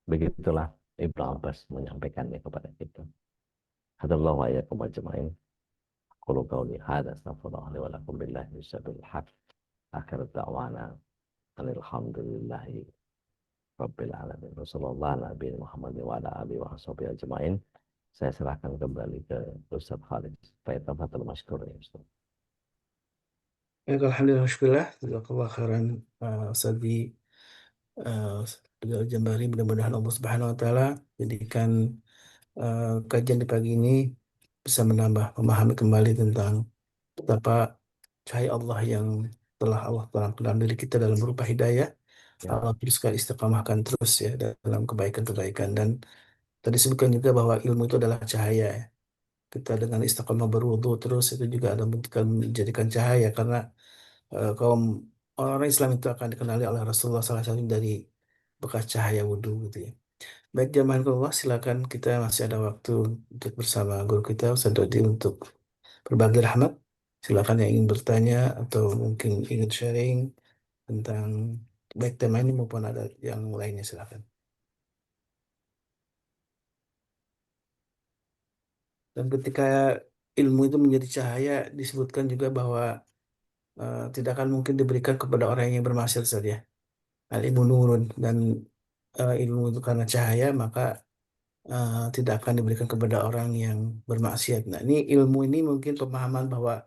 Begitulah Ibnu Abbas menyampaikannya kepada kita. Hadallahu wa iyyakum ajma'in. Qulu qawli hadza astaghfirullah li wa lakum billahi min syarril haq. Akhir da'wana alhamdulillahi rabbil alamin. Wassallallahu nabi Muhammad wa ala alihi wa sahbihi ajma'in. Saya serahkan kembali ke Ustaz Khalid supaya tafadhal masykur ya Ustaz. Ya, alhamdulillah, syukurlah. Jazakallah khairan, Ustadz Jambari. Mudah-mudahan Allah Subhanahu wa Ta'ala jadikan kajian di pagi ini bisa menambah memahami kembali tentang betapa cahaya Allah yang telah Allah terangkan dalam diri kita dalam berupa hidayah. Ya, Allah teruskan istiqamahkan terus ya dalam kebaikan-kebaikan. Dan tadi sebutkan juga bahwa ilmu itu adalah cahaya ya. Kita dengan istiqamah berwudu terus itu juga ada bentukan menjadikan cahaya, karena kaum orang Islam itu akan dikenali oleh Rasulullah salah satu dari bekas cahaya wudhu gitu ya. Baik jamaah Allah, silakan, kita masih ada waktu untuk bersama guru kita Ustaz Dodi untuk berbagi rahmat. Silakan yang ingin bertanya atau mungkin ingin sharing tentang baik tema ini maupun ada yang lainnya, silakan. Dan ketika ilmu itu menjadi cahaya, disebutkan juga bahwa tidak akan mungkin diberikan kepada orang yang bermaksiat saja. Al-ilmu nurun, dan ilmu itu karena cahaya maka tidak akan diberikan kepada orang yang bermaksiat. Nah, ini ilmu ini mungkin pemahaman bahwa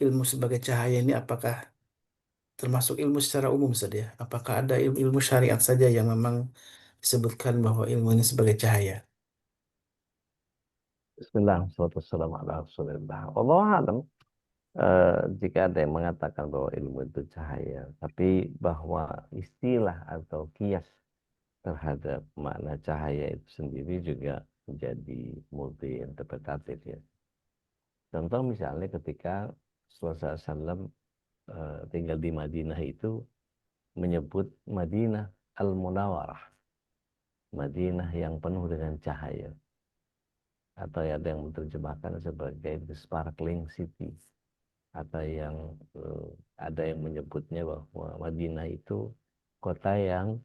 ilmu sebagai cahaya ini apakah termasuk ilmu secara umum saja? Apakah ada ilmu syariat saja yang memang disebutkan bahwa ilmu ini sebagai cahaya? Bismillah, wassalamu ala rasulillah. Allah alam, jika ada yang mengatakan bahwa ilmu itu cahaya, tapi bahwa istilah atau kias terhadap makna cahaya itu sendiri juga menjadi multi interpretatif ya. Contoh misalnya ketika Rasulullah SAW tinggal di Madinah itu menyebut Madinah Al-Munawwarah, Madinah yang penuh dengan cahaya, atau ada yang menerjemahkan sebagai the sparkling city, atau yang ada yang menyebutnya bahwa Madinah itu kota yang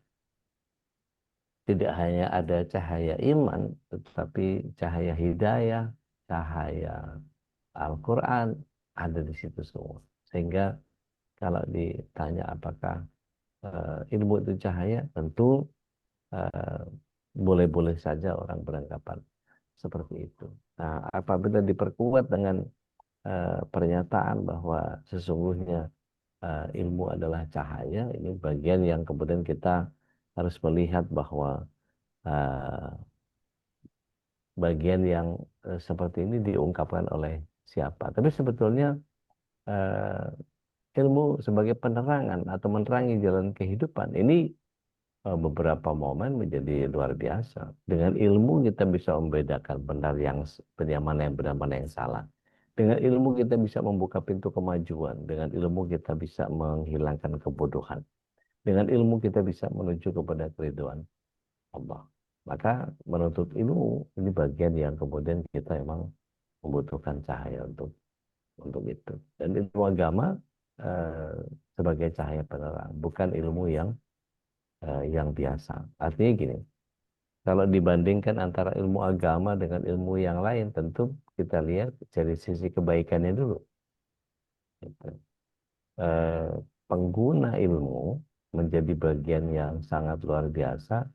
tidak hanya ada cahaya iman, tetapi cahaya hidayah, cahaya Al-Quran ada di situ semua. Sehingga kalau ditanya apakah ilmu itu cahaya, tentu eh, boleh-boleh saja orang beranggapan seperti itu. Nah, apabila diperkuat dengan pernyataan bahwa sesungguhnya ilmu adalah cahaya, ini bagian yang kemudian kita harus melihat bahwa eh, bagian yang seperti ini diungkapkan oleh siapa. Tapi sebetulnya eh, ilmu sebagai penerangan atau menerangi jalan kehidupan ini beberapa momen menjadi luar biasa. Dengan ilmu kita bisa membedakan benar mana yang benar, mana yang salah. Dengan ilmu kita bisa membuka pintu kemajuan. Dengan ilmu kita bisa menghilangkan kebodohan. Dengan ilmu kita bisa menuju kepada keridhaan Allah. Maka menuntut ilmu ini bagian yang kemudian kita memang membutuhkan cahaya untuk itu. Dan ilmu agama eh, sebagai cahaya penerang, bukan ilmu yang biasa. Artinya gini, kalau dibandingkan antara ilmu agama dengan ilmu yang lain, tentu kita lihat dari sisi kebaikannya dulu. Gitu. Eh, Pengguna ilmu menjadi bagian yang sangat luar biasa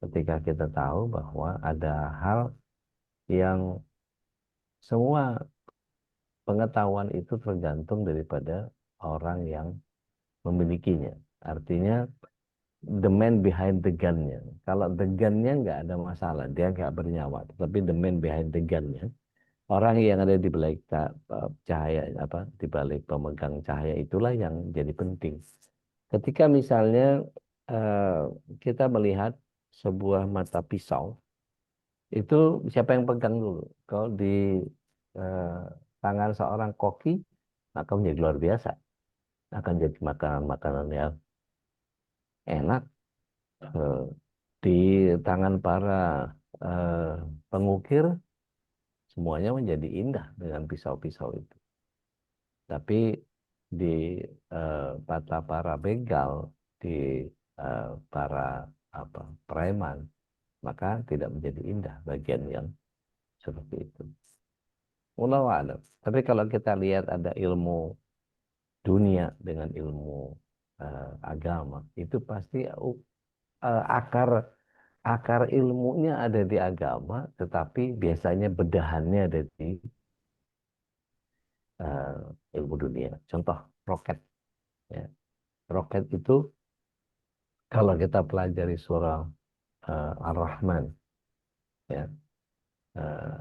ketika kita tahu bahwa ada hal yang semua pengetahuan itu tergantung daripada orang yang memilikinya. Artinya the man behind the gun-nya. Kalau the gun-nya nggak ada masalah, dia nggak bernyawa. Tetapi the man behind the gun-nya, orang yang ada di balik cahaya apa, di balik pemegang cahaya itulah yang jadi penting. Ketika misalnya eh, kita melihat sebuah mata pisau, itu siapa yang pegang dulu? Kalau di eh, tangan seorang koki, maka menjadi luar biasa. Akan jadi makanan-makanan yang enak. Eh, di tangan para eh, pengukir, semuanya menjadi indah dengan pisau-pisau itu. Tapi di mata para begal, di para apa preman, maka tidak menjadi indah bagian yang seperti itu. Wallahu a'lam. Tapi kalau kita lihat ada ilmu dunia dengan ilmu agama, itu pasti akar akar ilmunya ada di agama, tetapi biasanya bedahannya ada di ilmu dunia. Contoh roket. Ya. Roket itu kalau kita pelajari surah Ar-Rahman, ya, eh,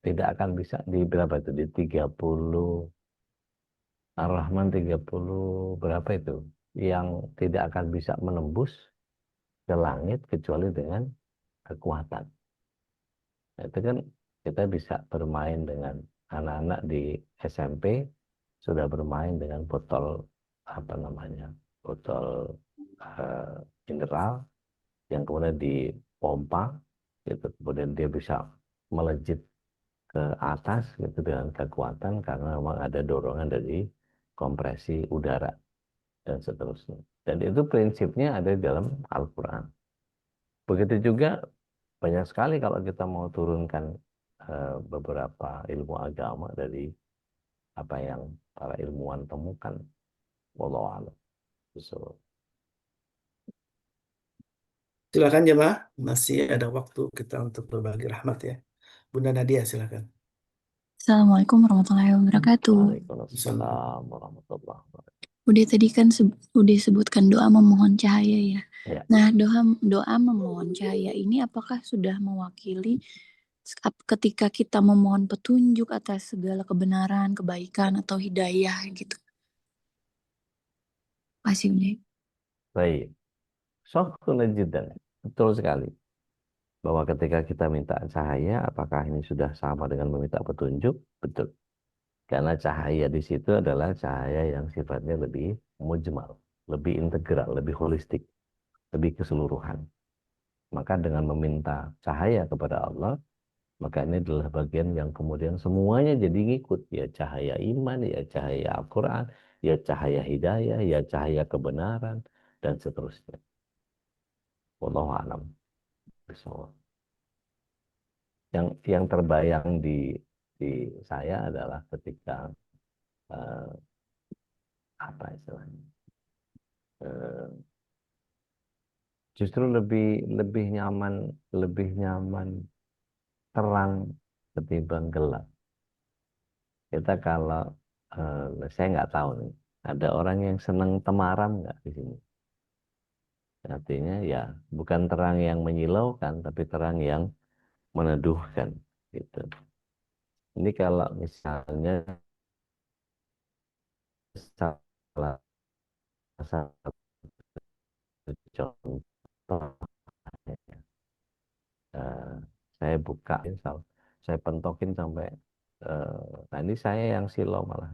tidak akan bisa di berapa itu di 30 Ar-Rahman 30 berapa itu yang tidak akan bisa menembus ke langit kecuali dengan kekuatan. Nah, itu kan kita bisa bermain dengan anak-anak di SMP sudah bermain dengan botol apa namanya botol mineral yang kemudian dipompa gitu kemudian dia bisa melejit ke atas gitu dengan kekuatan karena memang ada dorongan dari kompresi udara dan seterusnya dan itu prinsipnya ada di dalam Al-Quran. Begitu juga banyak sekali kalau kita mau turunkan beberapa ilmu agama dari apa yang para ilmuwan temukan. Wallahu a'lam. So, Silakan jemaah, masih ada waktu kita untuk berbagi rahmat ya. Bunda Nadia, silakan. Assalamualaikum warahmatullahi wabarakatuh. Waalaikumsalam warahmatullahi wabarakatuh. Udah tadi kan udah sebutkan doa memohon cahaya ya. Ya, Nah, doa memohon cahaya ini apakah sudah mewakili ketika kita memohon petunjuk atas segala kebenaran, kebaikan atau hidayah gitu. Masih Uni. baik. Syukur jidan. Betul sekali. Bahwa ketika kita minta cahaya, apakah ini sudah sama dengan meminta petunjuk? Betul. Karena cahaya di situ adalah cahaya yang sifatnya lebih mujmal, lebih integral, lebih holistik, lebih keseluruhan. Maka dengan meminta cahaya kepada Allah, maka ini adalah bagian yang kemudian semuanya jadi ngikut. Ya cahaya iman, ya cahaya Al-Quran, ya cahaya hidayah, ya cahaya kebenaran, dan seterusnya. Wallahu a'lam bishawab. Yang terbayang di saya adalah ketika eh, apa istilahnya eh, justru lebih lebih nyaman terang ketimbang gelap. Kita kalau saya nggak tahu nih, ada orang yang senang temaram nggak di sini? Artinya ya bukan terang yang menyilaukan, tapi terang yang meneduhkan gitu. Ini kalau misalnya salah satu contoh, eh, saya buka misal, saya pentokin sampai, nah ini saya yang silau malah.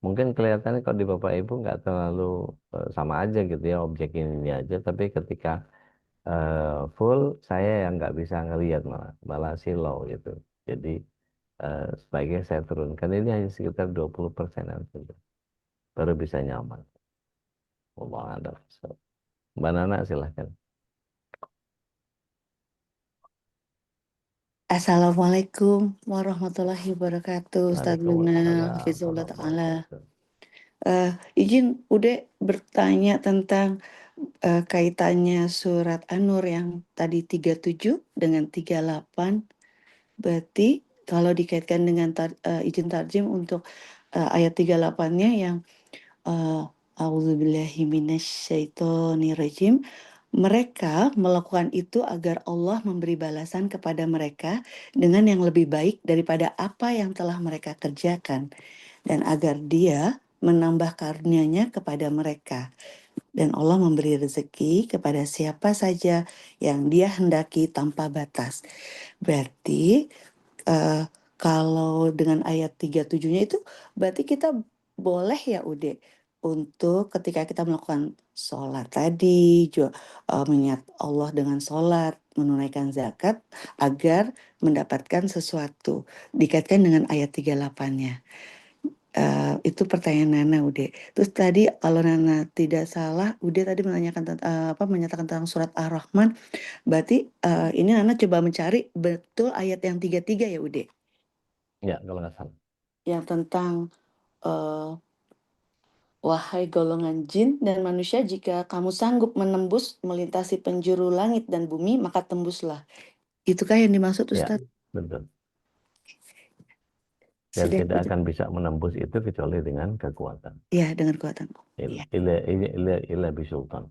Mungkin kelihatannya kalau di Bapak Ibu nggak terlalu sama aja gitu ya, objek ini aja, tapi ketika full saya yang nggak bisa ngelihat malah silau gitu. Jadi sebaiknya saya turunkan ini hanya sekitar 20% saja, baru bisa nyaman. Allah ada. Mbak Nana silahkan. Assalamualaikum warahmatullahi wabarakatuh, Ustaz Luna, Waalaikumsalam Hafizullah warahmatullahi Ta'ala. wabarakatuh. Izin Ude bertanya tentang kaitannya surat An-Nur yang tadi 37 dengan 38. Berarti kalau dikaitkan dengan izin tarjim untuk ayat 38-nya yang A'udzubillahi minasyaitonirrajim. Mereka melakukan itu agar Allah memberi balasan kepada mereka dengan yang lebih baik daripada apa yang telah mereka kerjakan, dan agar Dia menambah karunia-Nya kepada mereka. Dan Allah memberi rezeki kepada siapa saja yang Dia hendaki tanpa batas. Berarti kalau dengan ayat 37-nya itu berarti kita boleh ya Ude untuk ketika kita melakukan sholat tadi mengingat Allah dengan sholat, menunaikan zakat agar mendapatkan sesuatu, dikaitkan dengan ayat 38-nya. Itu pertanyaan Nana Ude. Terus tadi kalau Nana tidak salah Ude tadi menanyakan menyatakan tentang surat Ar-Rahman. Berarti ini Nana coba mencari betul ayat yang 33 ya Ude, Ya, kalau nggak salah. yang tentang wahai golongan jin dan manusia, jika kamu sanggup menembus melintasi penjuru langit dan bumi, maka tembuslah. Itukah yang dimaksud Ya, Ustaz? betul. Dan Sudah tidak akan bisa menembus itu kecuali dengan kekuatan. ya, dengan kekuatan. Iya, Ila bisultan.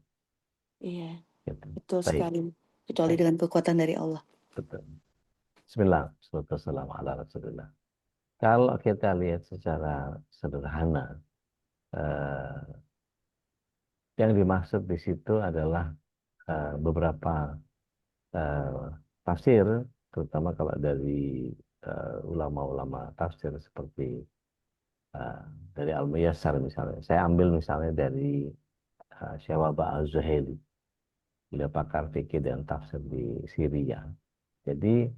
iya, Gitu. betul Baik. sekali. Kecuali Baik. dengan kekuatan dari Allah. Betul. Bismillah. Wassalamu ala Rasulillah. Kalau kita lihat secara sederhana, yang dimaksud di situ adalah beberapa tafsir, terutama kalau dari ulama-ulama tafsir seperti dari Al-Muyassar misalnya. Saya ambil misalnya dari Syawaba Az-Zuhaili, beliau pakar fikih dan tafsir di Syria. Jadi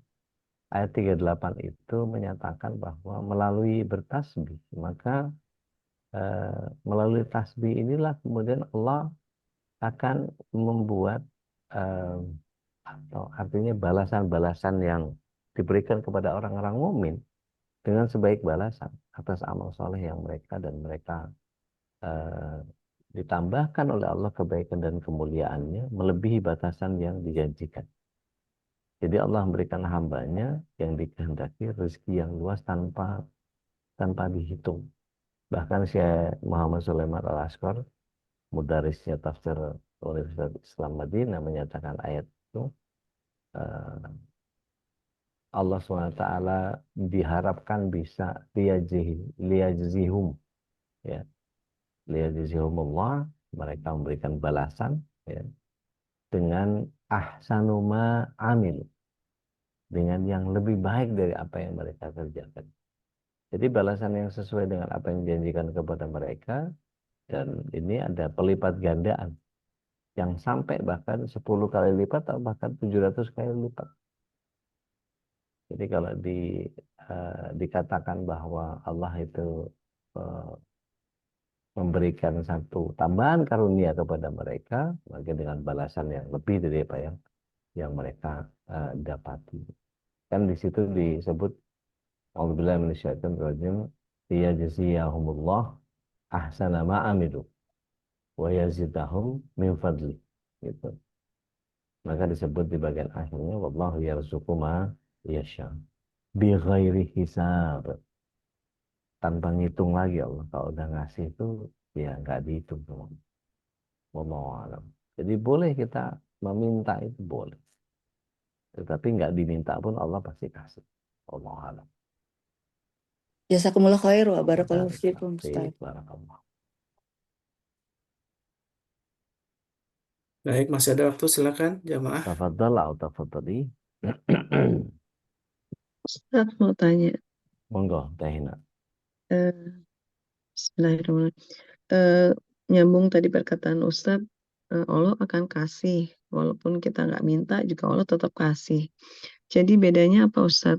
ayat 38 itu menyatakan bahwa melalui bertasbih, maka melalui tasbih inilah kemudian Allah akan membuat atau artinya balasan-balasan yang diberikan kepada orang-orang mukmin dengan sebaik balasan atas amal soleh yang mereka dan mereka ditambahkan oleh Allah kebaikan dan kemuliaannya melebihi batasan yang dijanjikan. Jadi Allah memberikan hambanya yang dikehendaki rezeki yang luas tanpa dihitung. Bahkan Syekh Muhammad Sulaiman Al-Asqar, mudarisnya tafsir Universitas Islam Madinah, menyatakan ayat itu Allah SWT diharapkan bisa liyajzihum, ya, liyajzihumullah, mereka memberikan balasan, ya, dengan ahsanuma amil, dengan yang lebih baik dari apa yang mereka kerjakan. Jadi balasan yang sesuai dengan apa yang dijanjikan kepada mereka, dan ini ada pelipat gandaan yang sampai bahkan 10 kali lipat atau bahkan 700 kali lipat. Jadi kalau dikatakan bahwa Allah itu memberikan satu tambahan karunia kepada mereka, maka dengan balasan yang lebih dari apa yang mereka dapati. Kan di situ disebut A'udzubillahi minasyaitonir rajim, liyajziyahumullah ahsana ma amilu wa yazidahum min fadli, gitu. Maka disebut di bagian akhirnya wallahu yarzuqu ma yasha bi ghairi hisab, tanpa ngitung lagi. Allah kalau udah ngasih itu ya nggak dihitung semua. Wallahu alam. Jadi boleh kita meminta, itu boleh, tetapi nggak diminta pun Allah pasti kasih. Wallahu alam. Jazakumullah khair wa barakallahu fikum Ustaz. Barakallah. Baik, masih ada waktu, silakan jamaah. Tafadhal atau tafadhali. Ustaz mau tanya, Monggo, Tehina. Bismillahirrahmanirrahim. Nyambung tadi perkataan Ustaz, Allah akan kasih, walaupun kita nggak minta juga Allah tetap kasih. Jadi bedanya apa Ustaz?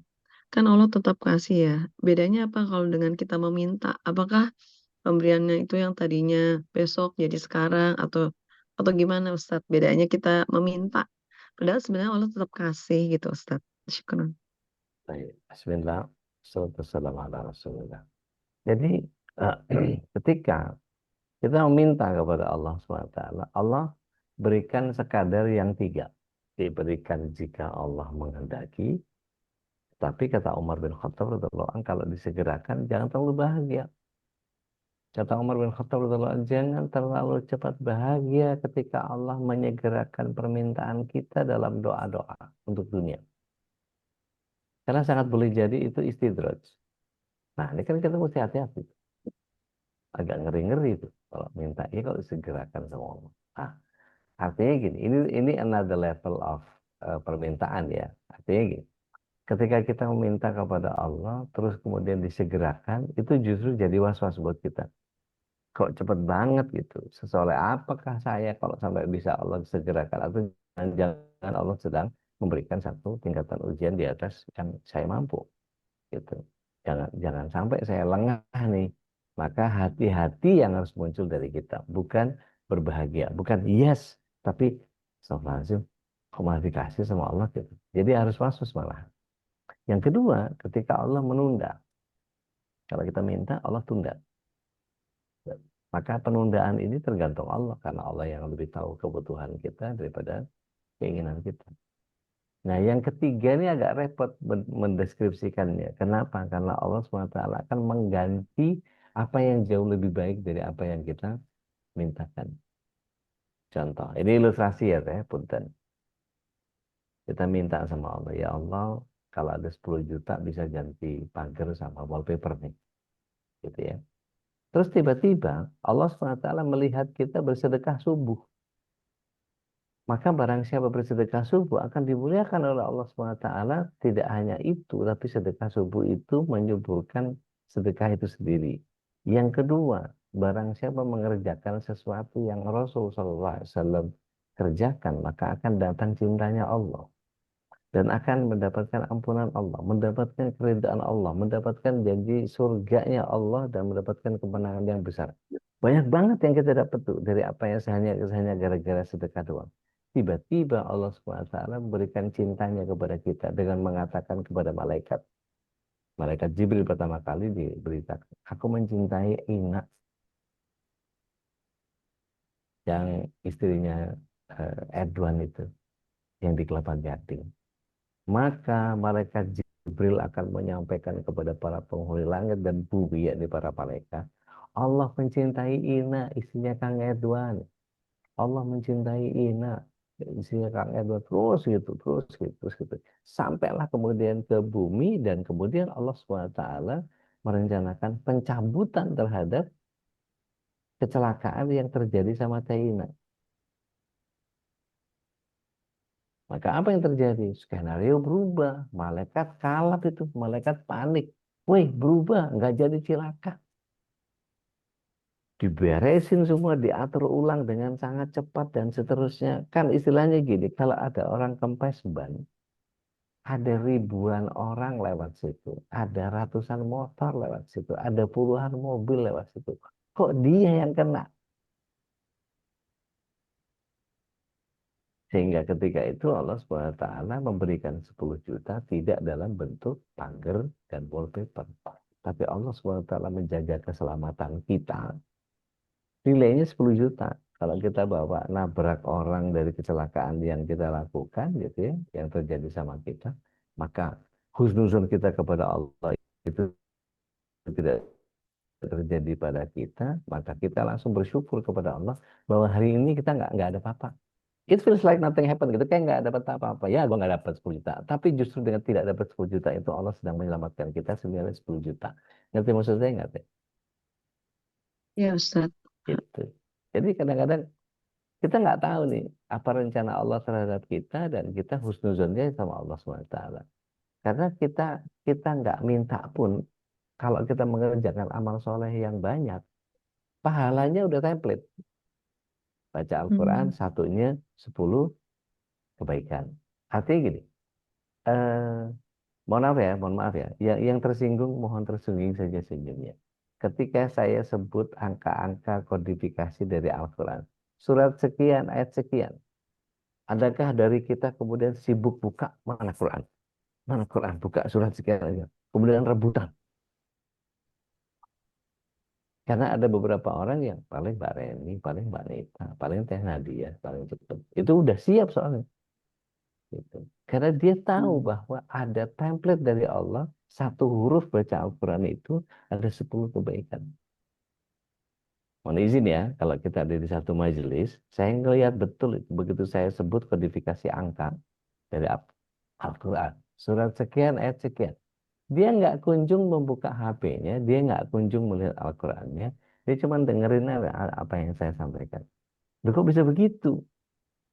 Kan Allah tetap kasih ya. Bedanya apa kalau dengan kita meminta? Apakah pemberiannya itu yang tadinya besok jadi sekarang atau gimana Ustaz? Bedanya kita meminta. Padahal sebenarnya Allah tetap kasih gitu Ustaz. Syukran. Baik. Bismillah. Wassalamualaikum warahmatullahi wabarakatuh. Jadi ketika kita meminta kepada Allah SWT, Allah berikan sekadar yang 3. Diberikan jika Allah menghendaki, Tapi kata Umar bin Khattab radhiyallahu anhu, kalau disegerakan jangan terlalu bahagia. Kata Umar bin Khattab radhiyallahu anhu, jangan terlalu cepat bahagia ketika Allah menyegerakan permintaan kita dalam doa-doa untuk dunia. Karena sangat boleh jadi itu istidraj. Nah, ini kan kita mesti hati-hati. Agak ngeri-ngeri itu kalau minta ya kalau disegerakan sama Allah. Ah, artinya gini, ini another level of permintaan ya. Artinya gini, ketika kita meminta kepada Allah terus kemudian disegerakan, itu justru jadi was-was buat kita. Kok cepet banget gitu. Sesoleh apakah saya kalau sampai bisa Allah segerakan, atau jangan Allah sedang memberikan satu tingkatan ujian di atas yang saya mampu gitu. Jangan sampai saya lengah nih. Maka hati-hati yang harus muncul dari kita, bukan berbahagia, bukan yes, tapi astagfirullahaladzim, kok malah dikasih sama Allah gitu. Jadi harus was-was malah. Yang kedua, ketika Allah menunda, kalau kita minta Allah tunda, maka penundaan ini tergantung Allah, karena Allah yang lebih tahu kebutuhan kita daripada keinginan kita. Nah, yang ketiga ini agak repot mendeskripsikannya. Kenapa? Karena Allah SWT akan mengganti apa yang jauh lebih baik dari apa yang kita mintakan. Contoh, ini ilustrasi ya, punten. Kita minta sama Allah, ya Allah, kalau ada 10 juta bisa ganti pagar sama wallpaper nih. Gitu ya. Terus tiba-tiba Allah SWT melihat kita bersedekah subuh. Maka barang siapa bersedekah subuh akan dimuliakan oleh Allah SWT. Tidak hanya itu, tapi sedekah subuh itu menyuburkan sedekah itu sendiri. Yang kedua, barang siapa mengerjakan sesuatu yang Rasul SAW kerjakan, maka akan datang cintanya Allah. Dan akan mendapatkan ampunan Allah, mendapatkan keridhaan Allah, mendapatkan janji surganya Allah, dan mendapatkan kemenangan yang besar. Banyak banget yang kita dapat tuh dari apa yang hanya gara-gara sedekah doang. Tiba-tiba Allah SWT memberikan cintanya kepada kita dengan mengatakan kepada malaikat. Malaikat Jibril pertama kali diberitakan, aku mencintai Ina, yang istrinya Edwan itu, yang di Kelapa Gading. Maka malaikat Jibril akan menyampaikan kepada para penghuni langit dan bumi, yakni para malaikat, Allah mencintai Ina, istrinya Kang Edwan. Allah mencintai Ina, istrinya Kang Edwan. Terus gitu, terus gitu. Sampailah kemudian ke bumi, dan kemudian Allah SWT merencanakan pencabutan terhadap kecelakaan yang terjadi sama Ina. Maka apa yang terjadi? Skenario berubah. Malaikat kalap itu. Malaikat panik. Wih, berubah. Nggak jadi cilaka. Diberesin semua, diatur ulang dengan sangat cepat dan seterusnya. Kan istilahnya gini, kalau ada orang kempes ban, ada ribuan orang lewat situ. Ada ratusan motor lewat situ. Ada puluhan mobil lewat situ. Kok dia yang kena? Sehingga ketika itu Allah SWT memberikan 10 juta tidak dalam bentuk pagar dan wallpaper. Tapi Allah SWT menjaga keselamatan kita. Nilainya 10 juta. Kalau kita bawa nabrak orang dari kecelakaan yang kita lakukan, gitu ya, yang terjadi sama kita, maka husnuzon kita kepada Allah itu tidak terjadi pada kita, maka kita langsung bersyukur kepada Allah bahwa hari ini kita nggak ada apa-apa. It feels like nothing happened gitu, kayak nggak dapat apa-apa. Ya, gue nggak dapat 10 juta. Tapi justru dengan tidak dapat 10 juta itu Allah sedang menyelamatkan kita senilai 10 juta. Ngerti maksud saya nggak, Teh? Ya Ustadz. Gitu. Jadi kadang-kadang kita nggak tahu nih apa rencana Allah terhadap kita, dan kita husnuzonnya sama Allah SWT. Karena kita nggak minta pun, kalau kita mengerjakan amal soleh yang banyak, pahalanya udah template. Baca Al-Quran, satunya 10 kebaikan. Artinya gini, mohon maaf ya, yang tersinggung mohon tersinggung saja senyumnya. Ketika saya sebut angka-angka kodifikasi dari Al-Quran, surat sekian, ayat sekian, adakah dari kita kemudian sibuk buka mana Quran? Mana Quran? Buka surat sekian aja. Kemudian rebutan. Karena ada beberapa orang yang paling Mbak Reni, paling Mbak Nita, paling Teh Nadia, paling cepat. Itu udah siap soalnya. Gitu. Karena dia tahu Hmm. bahwa ada template dari Allah, satu huruf baca Al-Quran itu ada 10 kebaikan. Mohon izin ya, kalau kita ada di satu majelis, saya ngelihat betul itu. Begitu saya sebut kodifikasi angka dari Al-Quran, surat sekian, ayat sekian. Dia nggak kunjung membuka HP-nya, dia nggak kunjung melihat Al-Qurannya, dia cuma dengerin apa yang saya sampaikan. Loh, kok bisa begitu?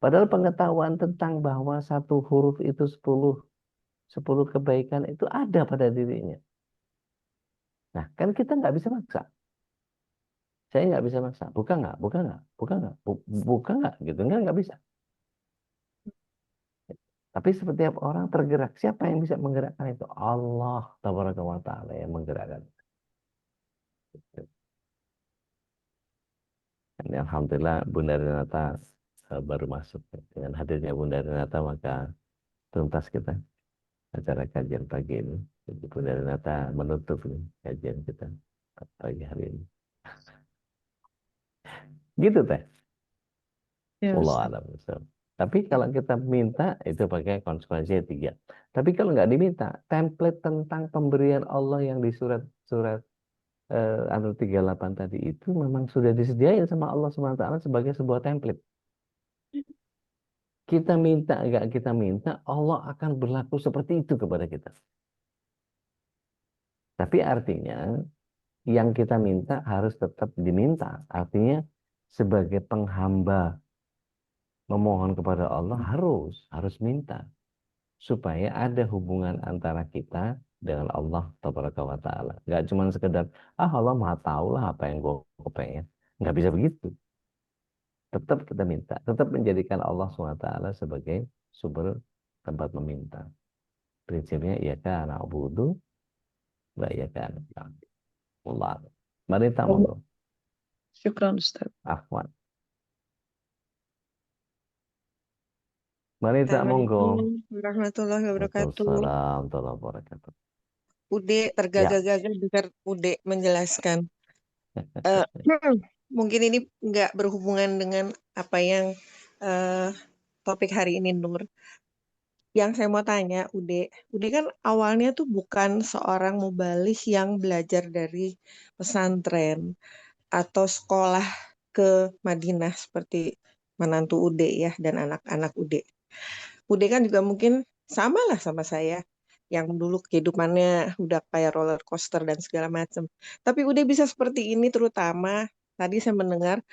Padahal pengetahuan tentang bahwa satu huruf itu 10 kebaikan itu ada pada dirinya. Nah, kan kita nggak bisa maksa. Saya nggak bisa maksa. Buka nggak? Buka nggak? Buka nggak? Buka nggak? Gitu. Nggak bisa. Tapi setiap orang tergerak. Siapa yang bisa menggerakkan itu? Allah Tabaraka wa Ta'ala yang menggerakkan. Dan alhamdulillah Bunda Renata baru masuk. Dengan hadirnya Bunda Renata maka tuntas kita acara kajian pagi ini. Jadi Bunda Renata menutup nih kajian kita pagi hari ini. Gitu teh. Ya, Wallahu Ustaz. a'lam bishawab. Tapi kalau kita minta itu pakai konsekuensinya 3. Tapi kalau nggak diminta, template tentang pemberian Allah yang di surat An-Nur 38 tadi itu memang sudah disediain sama Allah SWT sebagai sebuah template. Kita minta nggak kita minta, Allah akan berlaku seperti itu kepada kita. Tapi artinya yang kita minta harus tetap diminta. Artinya sebagai penghamba memohon kepada Allah harus minta supaya ada hubungan antara kita dengan Allah Tabaraka wa Ta'ala. Nggak cuma sekedar Allah maha tahu lah apa yang gue kepengen. Nggak bisa begitu. Tetap kita minta, tetap menjadikan Allah SWT sebagai sumber tempat meminta. Prinsipnya iya kan na'budu wa iya kan Allah. Mari tak monggo. Syukran Ustaz. Afwan. Mari tak monggo. Assalamualaikum warahmatullahi wabarakatuh. Waalaikumsalam warahmatullahi wabarakatuh. Ude Ya. tergagah-gagah dengar Ude menjelaskan. Eh, mungkin ini nggak berhubungan dengan apa yang eh, topik hari ini, Nur. Yang saya mau tanya, Ude kan awalnya tuh bukan seorang mubaligh yang belajar dari pesantren atau sekolah ke Madinah seperti menantu Ude ya dan anak-anak Ude. Ude kan juga mungkin sama lah sama saya yang dulu kehidupannya udah kayak roller coaster dan segala macam. Tapi Ude bisa seperti ini terutama tadi saya mendengar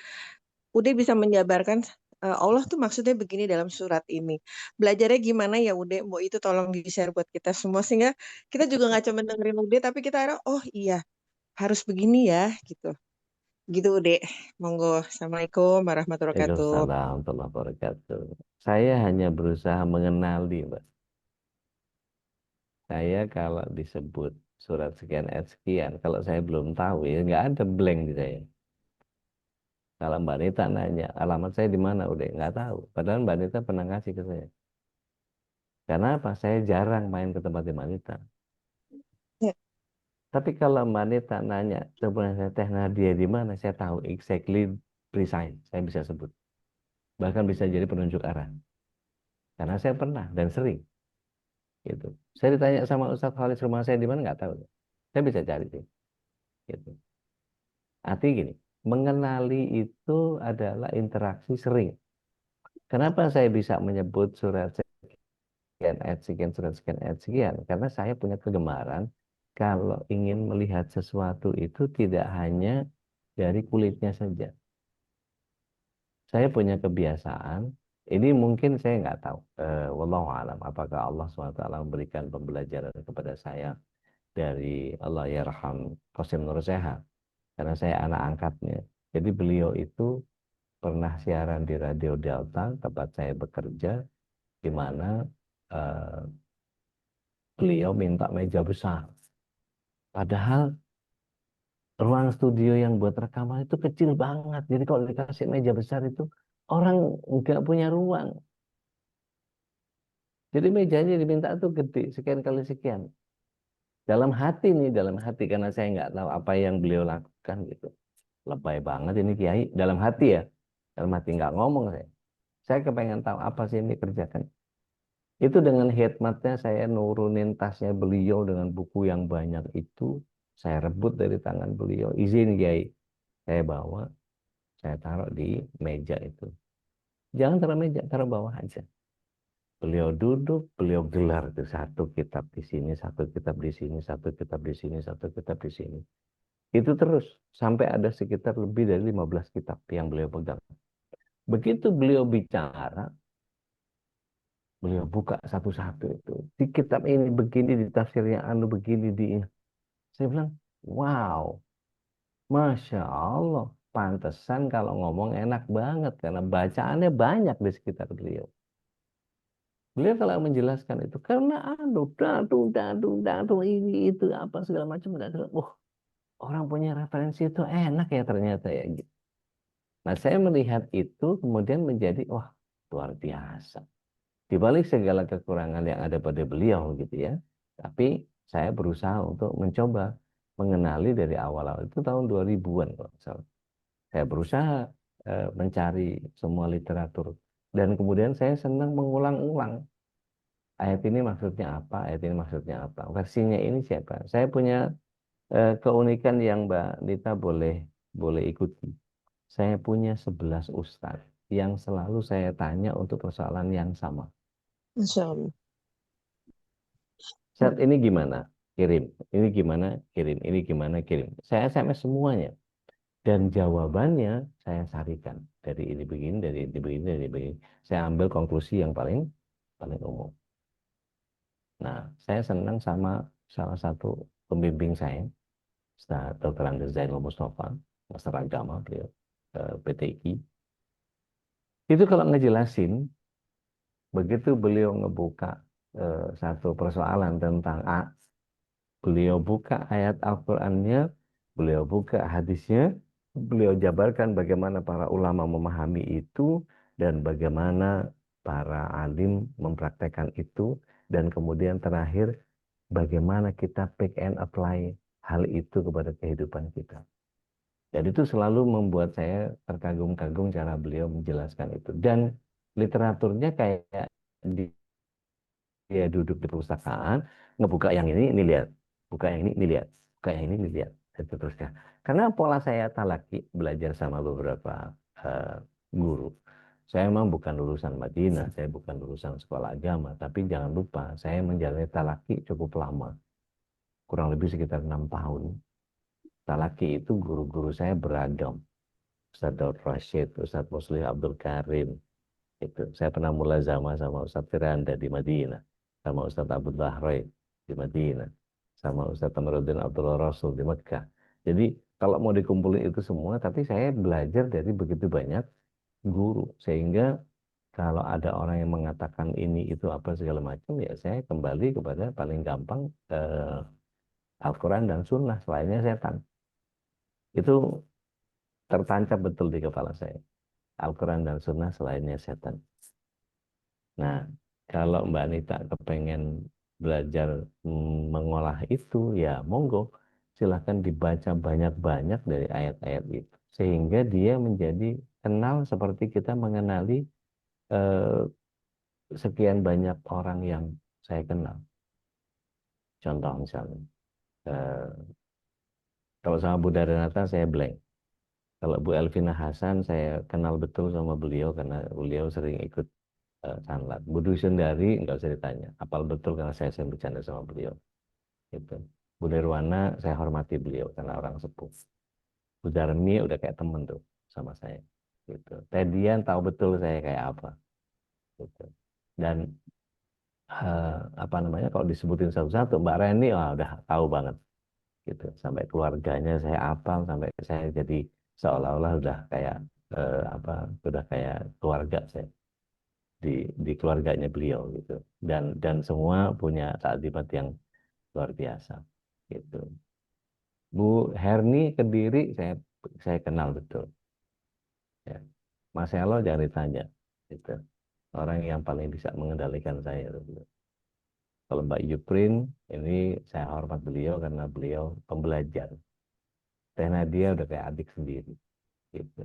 Ude bisa menjabarkan Allah tuh maksudnya begini dalam surat ini. Belajarnya gimana ya Ude? Mau itu tolong di-share buat kita semua sehingga kita juga nggak cuma dengerin Ude tapi kita ada oh iya harus begini ya gitu. Gitu Ude. Monggo. Assalamualaikum warahmatullahi wabarakatuh. Waalaikumsalam warahmatullahi wabarakatuh. Saya hanya berusaha mengenali, Mbak. Saya kalau disebut surat sekian ayat sekian, kalau saya belum tahu ya nggak ada blank di saya. Kalau Mbak Nita nanya alamat saya di mana, udah nggak tahu. Padahal Mbak Nita pernah kasih ke saya. Karena apa? Saya jarang main ke tempat Mbak Nita. Ya. Tapi kalau Mbak Nita nanya sebenarnya saya Teh Nadia di mana, saya tahu exactly precise. Saya bisa sebut. Bahkan bisa jadi penunjuk arah. Karena saya pernah dan sering. Gitu. Saya ditanya sama Ustadz Khalis rumah saya di mana nggak tahu. Saya bisa cari sih. Gitu. Artinya gini, mengenali itu adalah interaksi sering. Kenapa saya bisa menyebut surat sekian ayat sekian, surat sekian ayat sekian? Karena saya punya kegemaran kalau ingin melihat sesuatu itu tidak hanya dari kulitnya saja. Saya punya kebiasaan, ini mungkin saya nggak tahu, wallahu alam, apakah Allah SWT memberikan pembelajaran kepada saya dari Allah Yarham Qasim Nur Sehat, karena saya anak angkatnya. Jadi beliau itu pernah siaran di Radio Delta tempat saya bekerja, di mana eh, beliau minta meja besar. Padahal ruang studio yang buat rekaman itu kecil banget. Jadi kalau dikasih meja besar itu orang nggak punya ruang. Jadi mejanya diminta tuh gede, sekian kali sekian. Dalam hati nih, dalam hati karena saya nggak tahu apa yang beliau lakukan gitu. Lebay banget ini Kiai, dalam hati ya. Dalam hati nggak ngomong saya. Saya kepengen tahu apa sih ini kerjakan. Itu dengan hikmatnya saya nurunin tasnya beliau dengan buku yang banyak itu, saya rebut dari tangan beliau, izin Kiai, saya bawa, saya taruh di meja itu. Jangan taruh meja, taruh bawah aja. Beliau duduk, beliau gelar itu satu kitab di sini, satu kitab di sini, satu kitab di sini, satu kitab di sini. Itu terus sampai ada sekitar lebih dari 15 kitab yang beliau pegang. Begitu beliau bicara, beliau buka satu-satu itu. Di kitab ini begini, di tafsirnya anu begini, di. Saya bilang, wow, Masya Allah. Pantesan kalau ngomong enak banget karena bacaannya banyak di sekitar beliau. Beliau kalau menjelaskan itu karena dadu ini itu apa segala macam. Orang punya referensi itu enak ya ternyata ya gitu. Nah, saya melihat itu kemudian menjadi wah, luar biasa. Di balik segala kekurangan yang ada pada beliau gitu ya. Tapi saya berusaha untuk mencoba mengenali dari awal-awal itu tahun 2000-an kalau nggak salah. Saya berusaha mencari semua literatur dan kemudian saya senang mengulang-ulang. Ayat ini maksudnya apa? Ayat ini maksudnya apa? Versinya ini siapa? Saya punya keunikan yang Mbak Nita boleh boleh ikuti. Saya punya 11 ustadz yang selalu saya tanya untuk persoalan yang sama. Masya Allah. Saat ini gimana? Kirim. Ini gimana? Kirim. Ini gimana? Kirim. Saya SMS semuanya. Dan jawabannya saya sarikan. Dari ini begini, dari ini begini, dari ini begini. Saya ambil konklusi yang paling umum. Nah, saya senang sama salah satu pembimbing saya, Ustaz Dr. Andes Zainul Mustafa, Master Agama, beliau, PTI. Itu kalau ngejelasin, begitu beliau ngebuka satu persoalan tentang A, beliau buka ayat Al-Qur'annya, beliau buka hadisnya, beliau jabarkan bagaimana para ulama memahami itu dan bagaimana para alim mempraktekkan itu dan kemudian terakhir bagaimana kita pick and apply hal itu kepada kehidupan kita. Dan itu selalu membuat saya terkagum-kagum cara beliau menjelaskan itu. Dan literaturnya kayak dia duduk di perpustakaan, ngebuka yang ini lihat. Buka yang ini lihat. Buka yang ini lihat. Dan seterusnya. Karena pola saya talaki belajar sama beberapa guru. Saya memang bukan lulusan Madinah, saya bukan lulusan sekolah agama, tapi jangan lupa saya menjalani talaki cukup lama. Kurang lebih sekitar 6 tahun. Talaki itu guru-guru saya beragam. Ustadz Daud Rashid, Ustadz Muslim Abdul Karim. Itu. Saya pernah mulazamah sama Ustadz Firanda di Madinah. Sama Ustadz Abdul Bahrain di Madinah. Sama Ustadz Tamaruddin Abdul Rasul di Mekah. Jadi kalau mau dikumpulin itu semua, tapi saya belajar dari begitu banyak guru. Sehingga kalau ada orang yang mengatakan ini itu apa segala macam, ya saya kembali kepada paling gampang Al-Quran dan Sunnah, selainnya setan. Itu tertancap betul di kepala saya. Al-Quran dan Sunnah selainnya setan. Nah, kalau Mbak Anita kepengen belajar mengolah itu, ya monggo. Silahkan dibaca banyak-banyak dari ayat-ayat itu. Sehingga dia menjadi kenal seperti kita mengenali sekian banyak orang yang saya kenal. Contoh misalnya, kalau sama Bu Darenata saya blank. Kalau Bu Elvina Hasan saya kenal betul sama beliau karena beliau sering ikut sanlat. Bu Dwi Sundari nggak usah ditanya, apal betul karena saya sering bercanda sama beliau. Gitu. Bu Nirwana saya hormati beliau karena orang sepuh. Bu Darmi udah kayak temen tuh sama saya. Gitu. Tedian tahu betul saya kayak apa. Gitu. Dan apa namanya kalau disebutin satu-satu, Mbak Reni udah tahu banget. Gitu. Sampai keluarganya saya apal, sampai saya jadi seolah-olah udah kayak udah kayak keluarga saya di keluarganya beliau gitu. Dan semua punya takdimat yang luar biasa gitu. Bu Herni Kediri saya kenal betul. Ya. Mas Elo jangan ditanya gitu. Orang yang paling bisa mengendalikan saya gitu. Kalau Mbak Yuprin ini saya hormat beliau karena beliau pembelajar. Teh Nadia udah kayak adik sendiri gitu.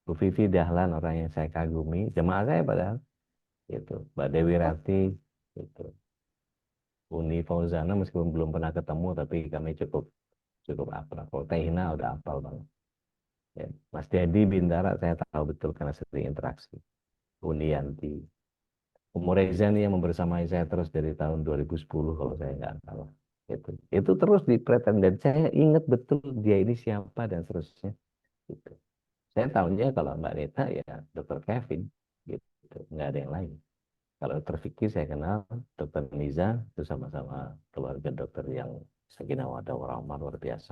Bu Vivi Dahlan orang yang saya kagumi, jemaah saya padahal gitu. Mbak Dewi Rati Gitu. Uni Fauzana meskipun belum pernah ketemu, tapi kami cukup akrab. Kalau Teh Hina udah hafal banget. Ya. Mas Dedi Bintara saya tahu betul karena sering interaksi. Uni Yanti. Umur Reza nih yang membersamai saya terus dari tahun 2010 kalau saya nggak salah. Itu terus diperhatikan dan saya ingat betul dia ini siapa dan seterusnya. Gitu. Saya tahunya kalau Mbak Neta ya Dr. Kevin, gitu, nggak ada yang lain. Kalau Dr. Vicky saya kenal, Dr. Niza itu sama-sama keluarga dokter yang sakinah mawaddah warahmah luar biasa.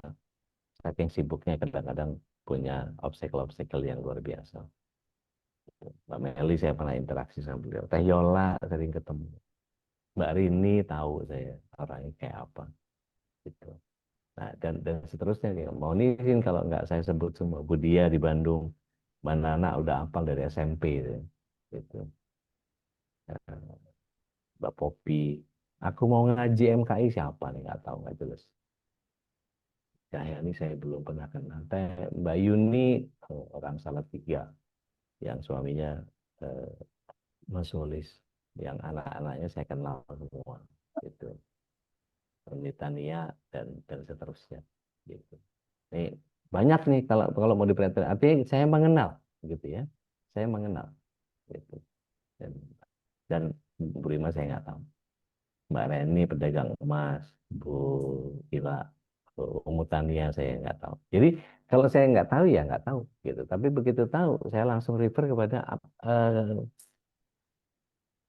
Saking sibuknya kadang-kadang punya obstacle-obstacle yang luar biasa. Mbak Meli saya pernah interaksi sama beliau. Teh Yola sering ketemu. Mbak Rini tahu saya orangnya kayak apa. Gitu. Nah, dan seterusnya. Mau izin kalau nggak saya sebut semua. Budia di Bandung. Mbak Nana udah hafal dari SMP. Gitu. Mbak Popi. Aku mau ngaji MKI siapa nih? Nggak tahu, nggak jelas. Ini saya belum pernah kenal. Mbak Yuni, orang Salatiga. Yang suaminya Mas Solis. Yang anak-anaknya saya kenal semua. Gitu. Tania dan seterusnya. Gitu. Nih, banyak nih kalau mau diperhatikan. Artinya saya mengenal. Gitu ya. Saya mengenal. Gitu. Dan Bu Rima saya nggak tahu. Mbak Reni pedagang emas, Bu Ila, Bu Tania saya nggak tahu. Jadi kalau saya nggak tahu ya nggak tahu gitu. Tapi begitu tahu saya langsung refer kepada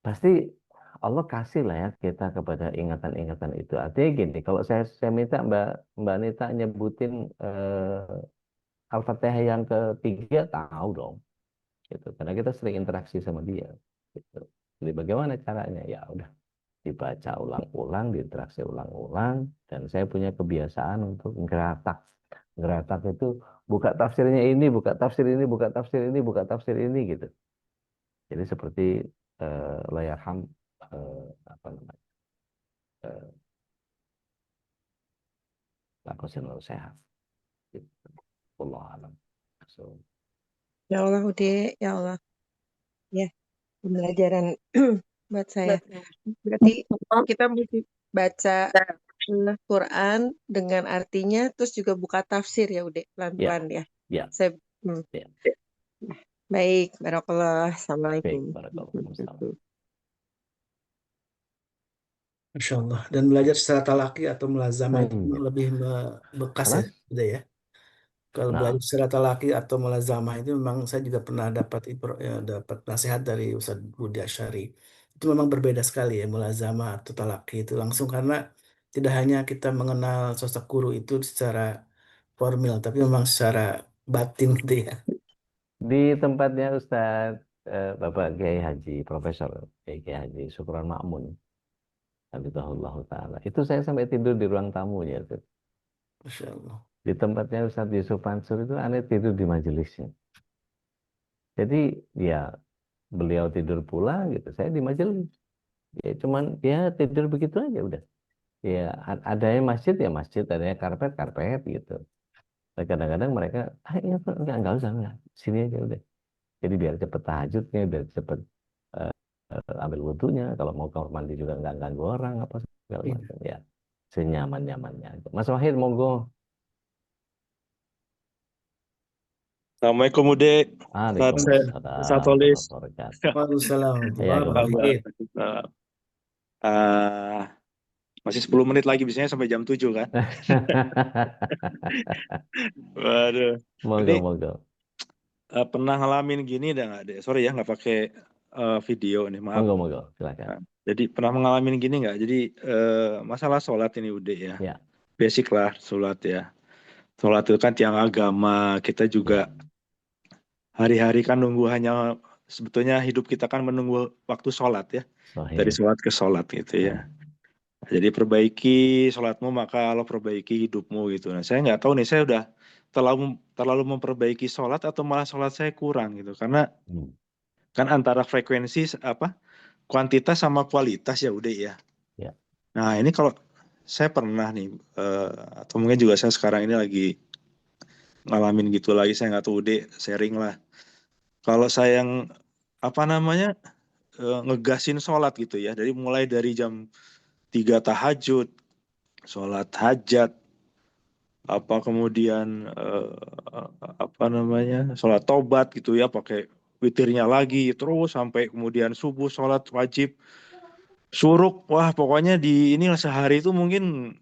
pasti Allah kasih lah ya kita kepada ingatan-ingatan itu. Artinya gini, kalau saya minta Mbak Nita nyebutin Al-Fatihah yang ketiga tahu dong, gitu. Karena kita sering interaksi sama dia. Gitu. Jadi bagaimana caranya? Ya udah dibaca ulang-ulang, diinteraksi ulang-ulang, dan saya punya kebiasaan untuk ngeratak. Ngeratak itu buka tafsirnya ini, buka tafsir ini, buka tafsir ini, buka tafsir ini gitu. Jadi seperti layarham apa namanya? Pak Kosinul Sehat. Gitu. Allah alam. So, Ya Allah, Ude, ya Allah. Ya, pembelajaran buat saya. Berarti kita mesti baca Quran dengan artinya, terus juga buka tafsir ya, Ude, pelan-pelan ya. ya, Saya, ya. baik, barakallah. Baik, Assalamualaikum. barakallahu. Masya Allah. Dan belajar secara talaki atau mulazamah itu memang lebih bekas ya, Apa? sudah ya. Kalau Nah, belajar secara talaki atau mulazamah itu memang saya juga pernah dapat nasihat dari Ustaz Budi Asyari. Itu memang berbeda sekali ya mulazamah atau talaki itu langsung karena tidak hanya kita mengenal sosok guru itu secara formil, tapi memang secara batin gitu ya. di tempatnya Ustadz Bapak Kiai Haji, Profesor Kiai Haji Syukron Ma'mun, Habibullah Ta'ala. Itu saya sampai tidur di ruang tamunya. Tuh. Masya Allah. Di tempatnya Ustadz Yusuf Mansur itu aneh tidur di majelisnya. Jadi ya beliau tidur pula gitu, saya di majelis. Ya cuman ya tidur begitu aja udah. Ya adanya masjid ya masjid, adanya karpet karpet gitu. Dan kadang-kadang mereka, ya, enggak usah, enggak. Sini aja udah. Jadi biar cepet tahajudnya, biar cepet ambil wudhunya. Kalau mau kamar mandi juga nggak ganggu orang apa segala Iya. macam. Ya senyaman-nyamannya aja. Mas Wahid monggo. Assalamualaikum Ude. Waalaikumsalam Ustaz Solis. warahmatullahi wabarakatuh. Waalaikumsalam. Ya, Masih 10 menit lagi, biasanya sampai jam 7 kan. Waduh. Monggo. Pernah ngalamin gini dah nggak deh? Sorry ya, nggak pakai video nih, maaf. Monggo, silakan. Nah, jadi pernah mengalami gini nggak? Jadi masalah sholat ini Ude ya. Ya. Basic lah sholat ya. Sholat itu kan tiang agama, kita juga hari-hari kan nunggu hanya, sebetulnya hidup kita kan menunggu waktu sholat ya. Dari sholat ke sholat gitu ya. Jadi perbaiki sholatmu maka Allah perbaiki hidupmu gitu. Nah saya nggak tahu nih, saya udah terlalu memperbaiki sholat atau malah sholat saya kurang gitu. Karena kan antara frekuensi kuantitas sama kualitas ya udah ya. Nah ini kalau saya pernah nih, atau mungkin juga saya sekarang ini lagi ngalamin gitu lagi, saya nggak tahu Ude sharing lah. Kalau saya yang ngegasin sholat gitu ya. Dari mulai dari jam 3 tahajud, sholat hajat, kemudian sholat tobat gitu ya, pakai witirnya lagi, terus sampai kemudian subuh sholat wajib, syuruk. Wah, pokoknya di inilah sehari itu mungkin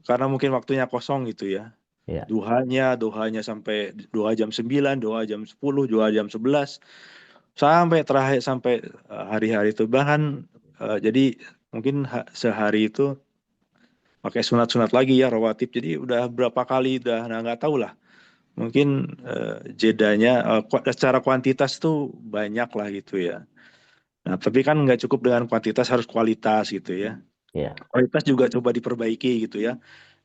karena mungkin waktunya kosong gitu ya. Ya. Duhanya sampai 2 jam 9, 2 jam 10, 2 jam 11, sampai terakhir sampai hari-hari itu. Bahkan jadi mungkin sehari itu pakai sunat-sunat lagi ya, rawatib. Jadi udah berapa kali nggak tahu lah. Mungkin jedanya secara kuantitas tuh banyak lah gitu ya. Nah, tapi kan nggak cukup dengan kuantitas, harus kualitas gitu ya. Ya. Kualitas juga coba diperbaiki gitu ya.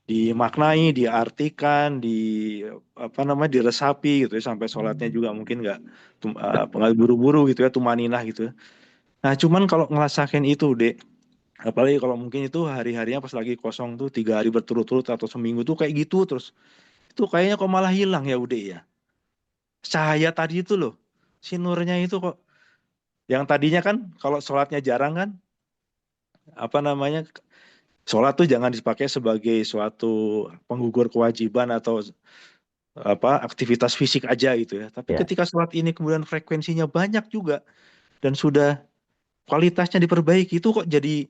Dimaknai, diartikan, diresapi gitu ya, sampai sholatnya juga mungkin nggak buru-buru gitu ya, tumaninah gitu. Nah, cuman kalau ngerasain itu, Dek, apalagi kalau mungkin itu hari-harinya pas lagi kosong tuh 3 hari berturut-turut atau seminggu tuh kayak gitu terus, itu kayaknya kok malah hilang ya udah ya. Cahaya tadi itu loh, si nurnya itu kok, yang tadinya kan kalau sholatnya jarang kan, sholat tuh jangan dipakai sebagai suatu penggugur kewajiban atau aktivitas fisik aja gitu ya. Tapi Ya. ketika sholat ini kemudian frekuensinya banyak juga dan sudah kualitasnya diperbaiki, itu kok jadi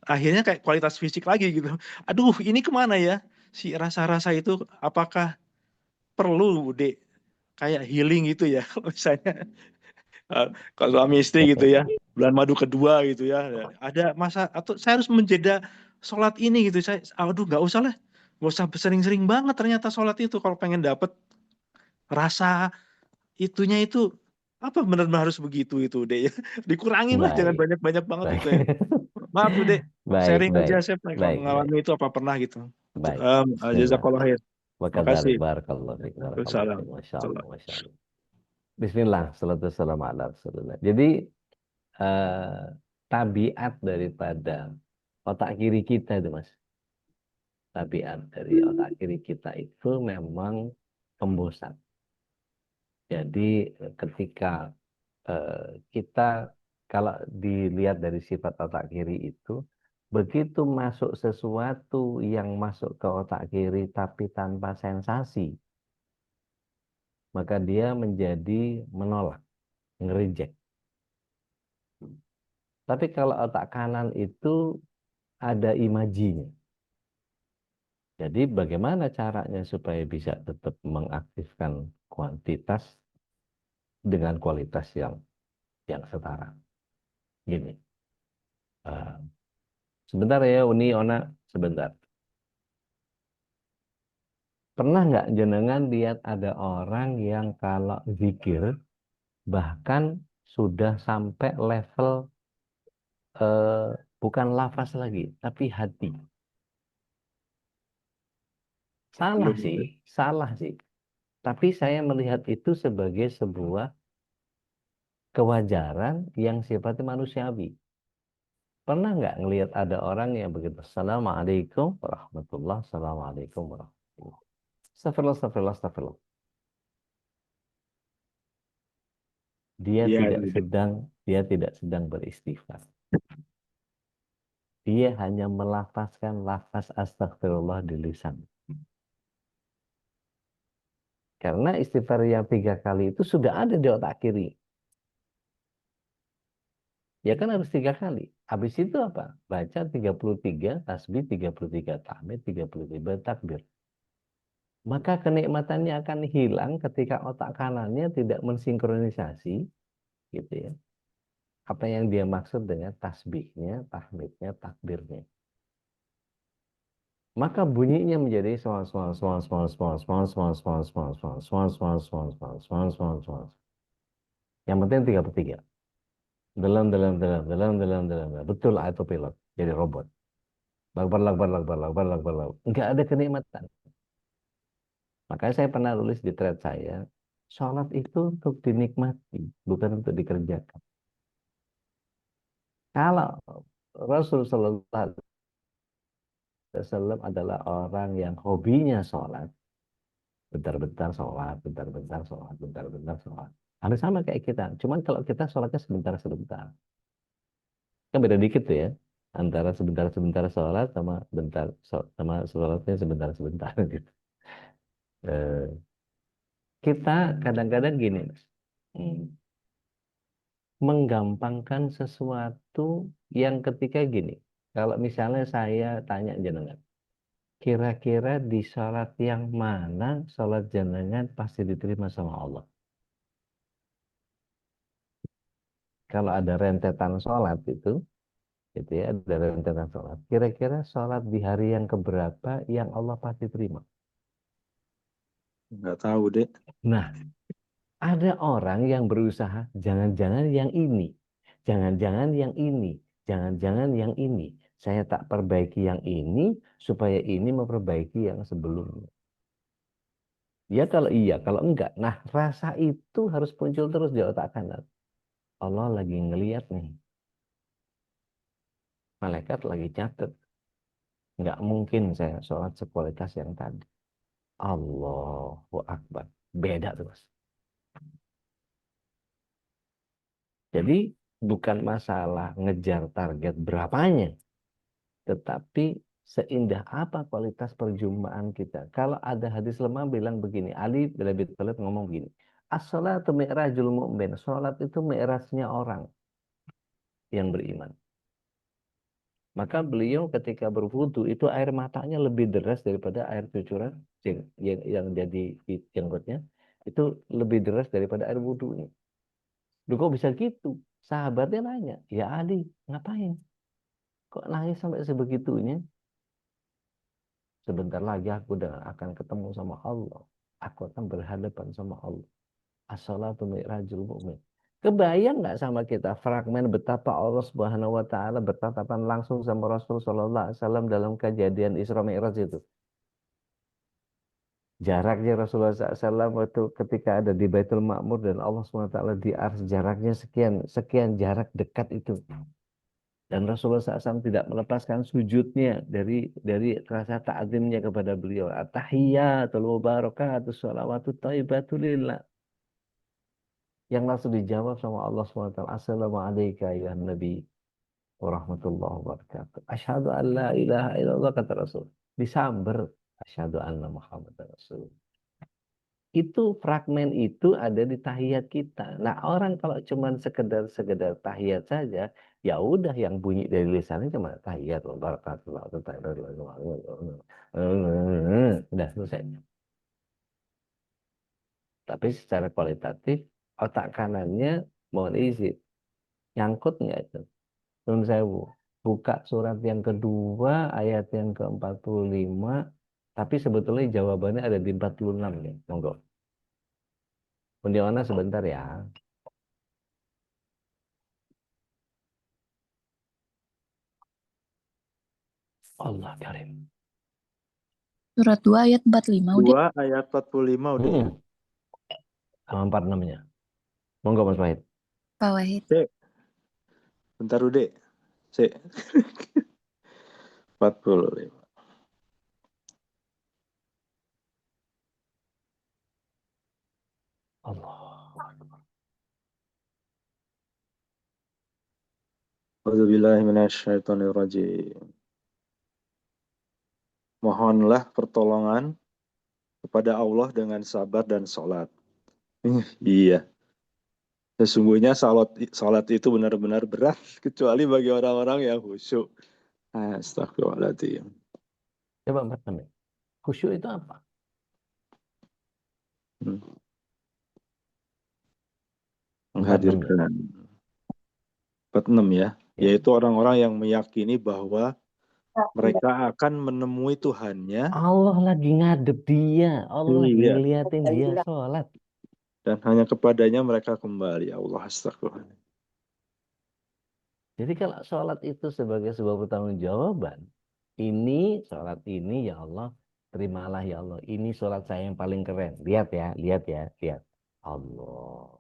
akhirnya kayak kualitas fisik lagi gitu. Aduh, ini kemana ya? Si rasa-rasa itu apakah perlu, Dek, kayak healing gitu ya? Kalau misalnya kalau suami istri gitu ya, bulan madu kedua gitu ya, ada masa atau saya harus menjeda sholat ini gitu. Aduh, nggak usah lah, nggak usah sering-sering banget ternyata sholat itu kalau pengen dapet rasa itunya itu benar-benar harus begitu itu, Dek ya. Dikurangin lah, jangan Baik. banyak-banyak banget Baik. itu ya. Maaf tuh, Dek, Baik, sharing baik. aja saya kalau Baik, baik. mengalami itu apa pernah gitu. Baik. Bismillah. Jazakallah khair. Wakadzalik, Makasih. barakallahu fiik, barakallahu Waalaikumsalam. fiik. Masya Allah, Masya Allah. Bismillah, salatu wassalamu ala Rasulullah. Jadi tabiat daripada otak kiri kita itu, Mas. Tabiat dari otak kiri kita itu memang pembosan. Jadi ketika kita, kalau dilihat dari sifat otak kiri itu, begitu masuk sesuatu yang masuk ke otak kiri tapi tanpa sensasi, maka dia menjadi menolak, ngereject. Tapi kalau otak kanan itu ada imajinya. Jadi bagaimana caranya supaya bisa tetap mengaktifkan kuantitas dengan kualitas yang setara. Gini, sebentar ya Uni, Ona, sebentar. Pernah nggak jenengan lihat ada orang yang kalau zikir bahkan sudah sampai level bukan lafaz lagi, tapi hati? Salah sih, salah sih. Tapi saya melihat itu sebagai sebuah kewajaran yang sifatnya manusiawi. Pernah nggak ngelihat ada orang yang begitu, Assalamualaikum warahmatullahi, Assalamualaikum warahmatullahi. Astagfirullah, astagfirullah, astagfirullah. Dia tidak sedang beristighfar. Dia hanya melafazkan lafaz astagfirullah di lisan. Karena istighfar yang 3 kali itu sudah ada di otak kiri. Ya kan harus 3 kali. Habis itu apa? Baca 33, tasbih 33, tahmid 33, takbir. Maka kenikmatannya akan hilang ketika otak kanannya tidak mensinkronisasi, gitu ya. Apa yang dia maksud dengan tasbihnya, tahmidnya, takbirnya. Maka bunyinya menjadi yang penting 33. Dalam. Betul autopilot. Jadi robot. Lakbar. Enggak ada kenikmatan. Makanya saya pernah tulis di thread saya, sholat itu untuk dinikmati, bukan untuk dikerjakan. Kalau Rasulullah Sallallahu Alaihi Wasallam adalah orang yang hobinya sholat, bentar-bentar sholat, bentar-bentar sholat, bentar-bentar sholat. Harus sama kayak kita. Cuman kalau kita sholatnya sebentar-sebentar. Kan beda dikit tuh ya. Antara sebentar-sebentar sholat sama sama sholatnya sebentar-sebentar gitu. Eh, kita kadang-kadang gini, Mas. Menggampangkan sesuatu yang ketika gini. Kalau misalnya saya tanya jenengan, kira-kira di sholat yang mana sholat jenengan pasti diterima sama Allah? Kalau ada rentetan sholat itu ya, ada rentetan sholat. Kira-kira sholat di hari yang keberapa yang Allah pasti terima? Nggak tahu deh. Nah, ada orang yang berusaha, jangan-jangan yang ini, jangan-jangan yang ini, jangan-jangan yang ini. Saya tak perbaiki yang ini, supaya ini memperbaiki yang sebelumnya. Ya kalau iya, kalau enggak. Nah, rasa itu harus muncul terus di otak kanan. Allah lagi ngeliat nih. Malaikat lagi catat. Nggak mungkin saya sholat sekualitas yang tadi. Allahu Akbar. Beda terus. Jadi bukan masalah ngejar target berapanya, tetapi seindah apa kualitas perjumpaan kita. Kalau ada hadis lemah bilang begini, Ali bin Abi Thalib ngomong begini, as-salatu mi'rajul mu'min, sholat itu mi'rajnya orang yang beriman. Maka beliau ketika berwudu itu air matanya lebih deras daripada air cucuran yang jadi jenggotnya, itu lebih deras daripada air wudunya. Duh, kok bisa gitu? Sahabatnya nanya, ya Ali, ngapain? Kok nangis sampai sebegitunya? Sebentar lagi aku akan ketemu sama Allah. Aku akan berhadapan sama Allah. As-salatu mi'rajul mu'min. Kebayang nggak sama kita fragmen betapa Allah Subhanahu wa taala bertatapan langsung sama Rasul sallallahu alaihi wasallam dalam kejadian Isra Mi'raj itu. Jaraknya Rasulullah SAW waktu ketika ada di Baitul Ma'mur dan Allah SWT di Ars, jaraknya sekian jarak dekat itu. Dan Rasulullah SAW tidak melepaskan sujudnya dari rasa ta'zimnya kepada beliau. At-tahiyyatul mubarakatus sholawatut thayyibatu lillah. Yang langsung dijawab sama Allah SWT. Assalamualaikum ya Nabi warahmatullahi wabarakatuh. Asyhadu an la ilaha illallah, kata Rasul. Disamber. Asyhadu anna Muhammad Rasul. Itu fragmen itu ada di tahiyat kita. Nah, orang kalau cuma sekedar tahiyat saja, ya udah yang bunyi dari lisannya cuma tahiyat, udah selesai. Tapi secara kualitatif otak kanannya mohon izin nyangkut nggak itu? Nun sewu. Buka surat yang kedua ayat yang ke-45, tapi sebetulnya jawabannya ada di 46 ya. Monggo. Undiana sebentar ya. Allah Karim. Surat 2 ayat 45 udah. 2 ayat 45 udah. Sama 46-nya. Monggo Mas Wahid. Pak Wahid. Cek. Bentar udah. Cek. 45. Allah. A'udzubillahi minasyaitonirrajim. Mohonlah pertolongan kepada Allah dengan sabar dan sholat. Iya. Sesungguhnya sholat itu benar-benar berat, kecuali bagi orang-orang yang khusyuk. Astagfirullahaladzim. Coba 46. Khusyuk itu apa? Menghadirkan 46 ya, yaitu orang-orang yang meyakini bahwa mereka akan menemui Tuhannya. Allah lagi ngadep dia, Allah lagi ngeliatin dia sholat. Dan hanya kepadanya mereka kembali. Allah, astagfirullah. Jadi kalau sholat itu sebagai sebuah pertanggungjawaban, ini sholat ini ya Allah, terimalah ya Allah. Ini sholat saya yang paling keren. Lihat ya, lihat. Allah.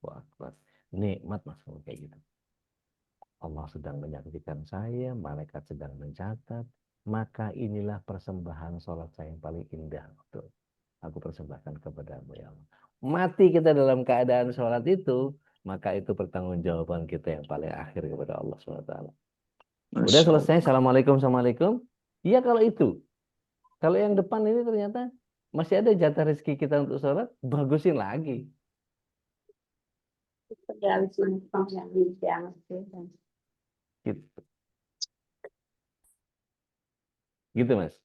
Akbar. Nikmat Mas kayak gitu. Allah sedang menyaksikan saya, malaikat sedang mencatat, maka inilah persembahan sholat saya yang paling indah. Betul. Aku persembahkan kepadamu ya Allah. mati kita dalam keadaan sholat itu, maka itu pertanggungjawaban kita yang paling akhir kepada Allah SWT. Udah Masya Allah. selesai, assalamualaikum, assalamualaikum. Iya kalau itu. Kalau yang depan ini ternyata masih ada jatah rezeki kita untuk sholat, bagusin lagi. Gitu, gitu Mas.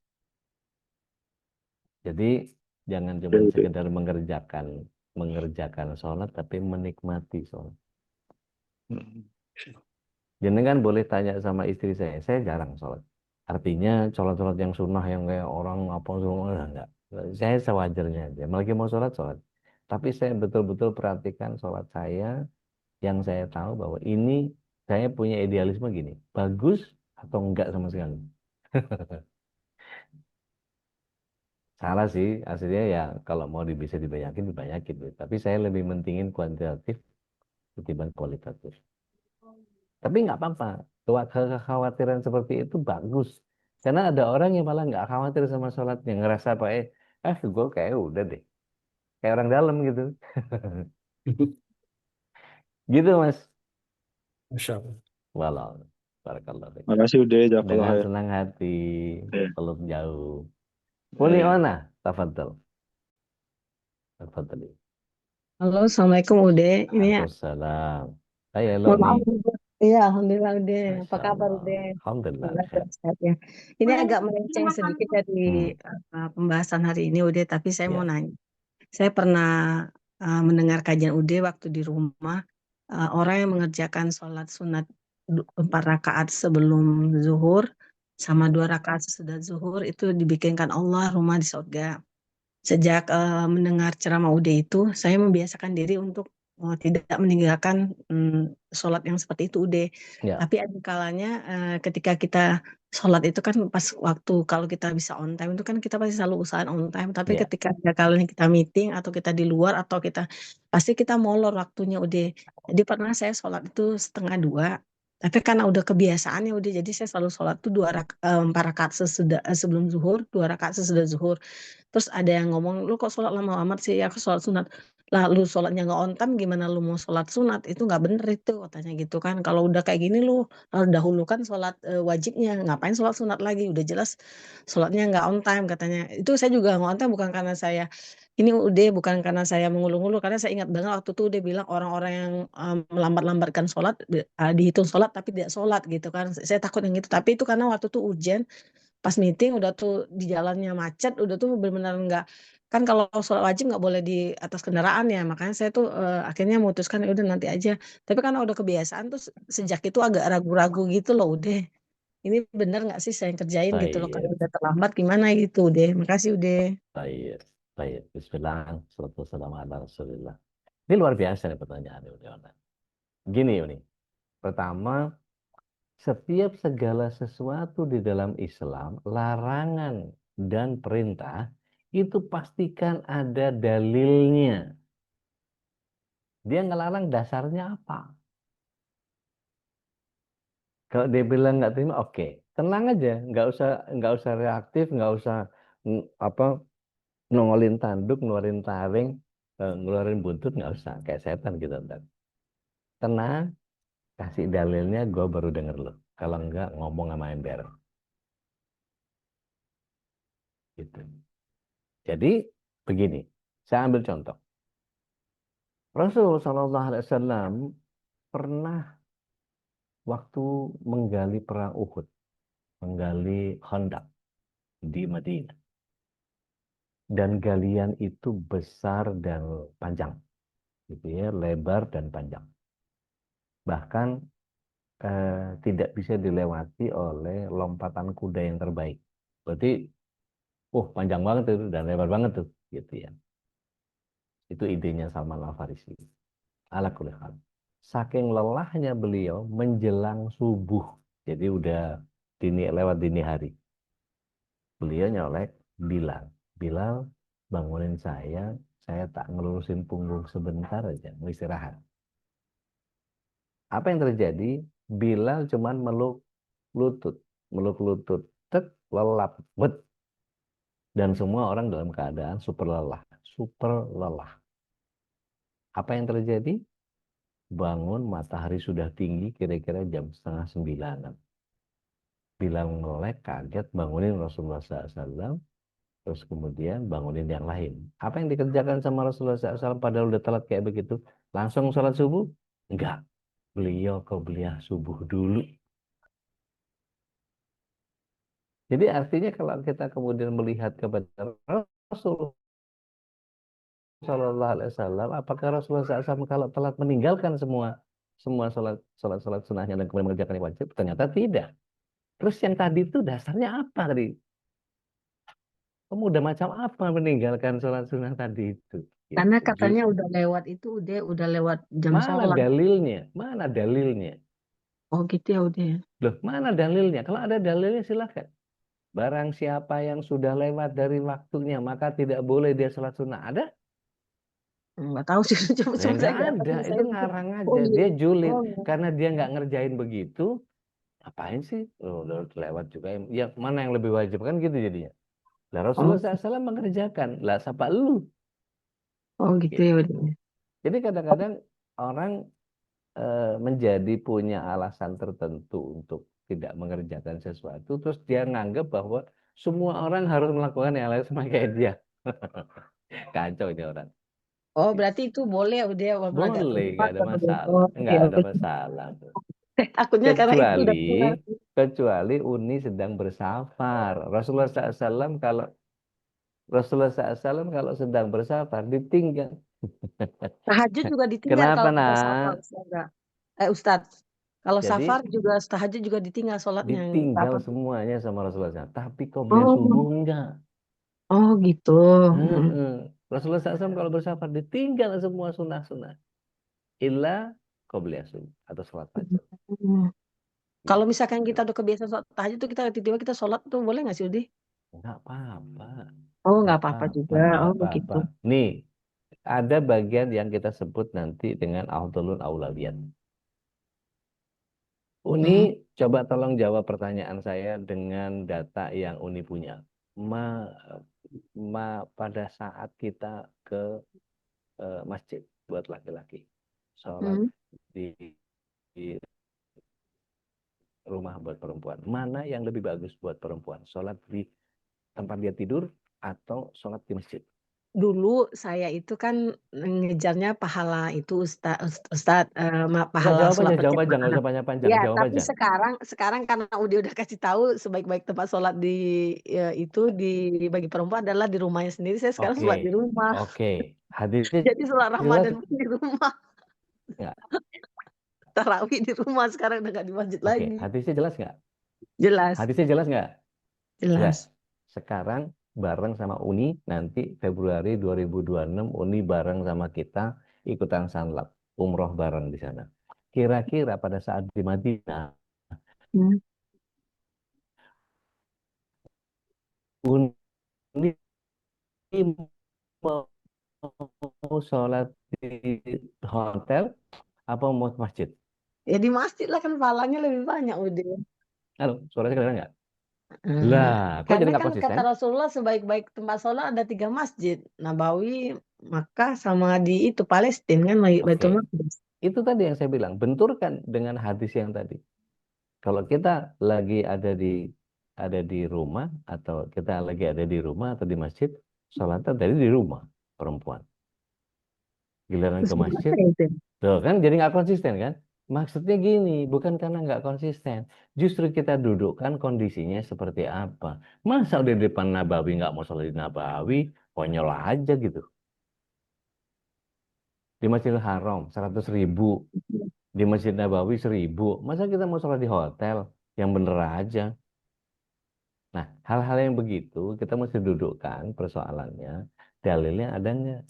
Jadi jangan cuma sekedar mengerjakan sholat, tapi menikmati sholat. Jenengan boleh tanya sama istri saya jarang sholat. Artinya sholat-sholat yang sunnah yang kayak orang apa semua enggak. Saya sewajarnya aja. Lagi mau sholat. Tapi saya betul-betul perhatikan sholat saya yang saya tahu bahwa ini saya punya idealisme gini, bagus atau enggak sama sekali. Salah sih, aslinya ya kalau mau bisa dibanyakin. Tapi saya lebih mentingin kuantitatif ketimbang kualitatif. Tapi nggak apa-apa. Kekhawatiran seperti itu bagus. Karena ada orang yang malah nggak khawatir sama sholatnya. Ngerasa apa, gue kayak udah deh. Kayak orang dalam gitu. Gitu Mas. Masya Allah. Walau. Barakallah. Makasih udah jazakallah Dengan khair. senang hati. Ya. Peluk jauh. Ya. Puniona. Tafadhal. Tafadhal. Halo, Assalamualaikum Ude. Ini Waalaikumsalam. Hai mohon maaf. Eloni. Iya, Alhamdulillah Ude. Apa Masya kabar Allah. Ude? Alhamdulillah. Semoga sehat ya. Ini agak melenceng sedikit dari pembahasan hari ini Ude, tapi saya mau Ya. nanya. Saya pernah mendengar kajian Ude waktu di rumah, orang yang mengerjakan sholat sunat 4 rakaat sebelum zuhur sama 2 rakaat sesudah zuhur itu dibikinkan Allah rumah di surga. Sejak mendengar ceramah Ude itu, saya membiasakan diri untuk tidak meninggalkan sholat yang seperti itu Ude. Ya. Tapi ada kalanya ketika kita sholat itu kan pas waktu kalau kita bisa on time itu kan kita pasti selalu usahain on time. Tapi Ya. ketika ada kalanya kita meeting atau kita di luar atau kita pasti kita molor waktunya Ude. Jadi pernah saya sholat itu 1:30. Tapi karena udah kebiasaannya udah jadi saya selalu sholat tuh 4 rakaat sebelum zuhur, 2 rakaat sesudah zuhur. Terus ada yang ngomong, "Lu kok sholat lama amat sih?" "Ya aku sholat sunat." "Lah lu sholatnya nggak on time gimana lu mau sholat sunat? Itu nggak bener itu," katanya gitu kan. "Kalau udah kayak gini lu harus dahulukan sholat wajibnya, ngapain sholat sunat lagi? Udah jelas sholatnya nggak on time," katanya. Itu saya juga nggak on time bukan karena saya ini udah bukan karena saya mengulu-ngulu, karena saya ingat banget waktu itu dia bilang orang-orang yang melambat-lambatkan sholat dihitung sholat tapi tidak sholat gitu kan. Saya takut yang gitu, tapi itu karena waktu itu ujian. Pas meeting udah tuh di jalannya macet, udah tuh bener-bener nggak kan kalau sholat wajib nggak boleh di atas kendaraan ya, makanya saya tuh, akhirnya memutuskan, ya udah nanti aja. Tapi karena udah kebiasaan tuh sejak itu agak ragu-ragu gitu loh udah, ini bener nggak sih saya yang kerjain gitu loh, kalau Baik. udah terlambat gimana gitu udah. Makasih udah. Baik. Baik. Bismillah. Assalamualaikum ala Rasulillah. Ini luar biasa nih pertanyaan Yona. Gini Yuni. Pertama, setiap segala sesuatu di dalam Islam, larangan dan perintah, itu pastikan ada dalilnya. Dia ngelarang dasarnya apa? Kalau dia bilang nggak terima, oke, tenang aja, nggak usah reaktif, nggak usah apa nongolin tanduk, ngeluarin taring, ngeluarin buntut, nggak usah kayak setan gitu ntar. Tenang, kasih dalilnya, gue baru denger lo. Kalau enggak ngomong sama ember. Gitu. Jadi begini, saya ambil contoh. Rasul Shallallahu Alaihi Wasallam pernah waktu menggali perang Uhud, menggali Khandaq di Madinah. Dan galian itu besar dan panjang, gitu ya, lebar dan panjang. Bahkan tidak bisa dilewati oleh lompatan kuda yang terbaik. Berarti, panjang banget itu dan lebar banget tuh, gitu ya. Itu idenya Salman Al-Farisi. Ala kulli hal. Saking lelahnya beliau menjelang subuh, jadi udah lewat dini hari. Beliau nyolek Bilal. Bilal, bangunin saya tak ngelurusin punggung sebentar aja, mau istirahat. Apa yang terjadi? Bilal cuman meluk lutut, tek, lelap, bet. Dan semua orang dalam keadaan super lelah. Apa yang terjadi? Bangun, matahari sudah tinggi, kira-kira jam 8:30. Bilang melek, kaget, bangunin Rasulullah SAW, terus kemudian bangunin yang lain. Apa yang dikerjakan sama Rasulullah SAW padahal udah telat kayak begitu? Langsung sholat subuh? Enggak. Beliau qobliyah subuh dulu. Jadi artinya kalau kita kemudian melihat kepada Rasulullah Shallallahu Alaihi Wasallam, apakah Rasulullah SAW kalau telat meninggalkan semua sholat sunnahnya dan kemudian mengerjakan yang wajib? Ternyata tidak. Terus yang tadi itu dasarnya apa tadi? Pemuda macam apa meninggalkan sholat sunnah tadi itu? Karena Gitu. katanya udah lewat itu, udah lewat jam Mana sholat. dalilnya? Mana dalilnya? Oh gitu ya udah. Loh, mana dalilnya? Kalau ada dalilnya silakan. Barang siapa yang sudah lewat dari waktunya, maka tidak boleh dia sholat sunnah. Ada? Nggak tahu sih, cuma Ya, saya nggak nggak ada. tahu. Itu Saya ngarang oh aja. iya. Dia julid. Oh, Karena dia nggak ngerjain begitu, ngapain sih? Oh, udah lewat juga. Ya, mana yang lebih wajib? Kan gitu jadinya. Lah Rasulullah oh, SAW mengerjakan. Lah siapa lu? oh gitu ya Gitu. udah. Jadi kadang-kadang orang menjadi punya alasan tertentu untuk tidak mengerjakan sesuatu, terus dia nganggap bahwa semua orang harus melakukan yang lain sama kayak dia. Kacau ini orang. Oh berarti itu boleh ya udah walaupun agak Boleh, lupa nggak ada atau boleh. masalah. Oh Nggak ya ada udah. masalah. Takutnya karena itu udah keluar. Kecuali Uni sedang bersafar. Rasulullah SAW kalau sedang bersafar ditinggal. Tahajud juga ditinggal Kenapa, kalau kita safar, nak? Ustaz. Ustadz. Kalau Jadi safar juga tahajud juga ditinggal sholatnya. ditinggal Apa? semuanya sama Rasulullah SAW. Tapi qobliyah Oh, subuh enggak. oh gitu. Rasulullah SAW kalau bersafar ditinggal semua sunnah-sunnah. Illa qobliyah subuh atau sholat fajar. Kalau misalkan kita udah kebiasaan sholat tahajud tuh kita tiba-tiba kita sholat tuh boleh nggak sih Udi? Enggak apa-apa. Oh nggak apa-apa juga. Enggak Oh apa-apa. begitu. Nih, ada bagian yang kita sebut nanti dengan afdhalul aulawiyat. Uni, coba tolong jawab pertanyaan saya dengan data yang Uni punya. Pada saat kita ke masjid buat laki-laki, sholat di rumah buat perempuan, mana yang lebih bagus buat perempuan? Sholat di tempat dia tidur atau sholat di masjid? Dulu saya itu kan ngejarnya pahala itu Ustad, Enggak, pahala jawab sholat aja, nggak berjamaah. usah panjang-panjang, Ya, jawab tapi aja. sekarang karena udah kasih tahu sebaik-baik tempat sholat itu bagi perempuan adalah di rumahnya sendiri. Saya sekarang sholat di rumah. Oke. Hadisnya Jadi sholat jelas Ramadan pun di rumah. nggak? Tarawih di rumah sekarang udah nggak di masjid Oke, lagi. hadisnya jelas nggak? Jelas. Hadisnya jelas nggak? Jelas. Sekarang bareng sama Uni, nanti Februari 2026 Uni bareng sama kita ikutan sanlat, umroh bareng di sana. Kira-kira pada saat di Madinah, Uni mau sholat di hotel apa mau ke masjid? Ya di masjid lah kan pahalanya lebih banyak udah. Halo, suaranya kedengeran nggak? Lah, kok jadi Karena nggak kan konsisten? kata Rasulullah sebaik-baik tempat sholat ada 3 masjid. Nabawi, Makkah, sama di itu Palestina kan Baitul Maqdis. Itu tadi yang saya bilang, benturkan dengan hadis yang tadi. Kalau kita lagi ada di rumah atau kita lagi ada di rumah atau di masjid, sholatnya dari di rumah perempuan. Giliran ke masjid, tuh kan jadi nggak konsisten kan? Maksudnya gini, bukan karena nggak konsisten. Justru kita dudukkan kondisinya seperti apa. Masa udah di depan Nabawi nggak mau sholat di Nabawi, konyol aja gitu. Di Masjidil Haram 100.000, di Masjid Nabawi 1.000. Masa kita mau sholat di hotel? Yang bener aja. Nah, hal-hal yang begitu kita mesti dudukkan persoalannya. Dalilnya ada nggak?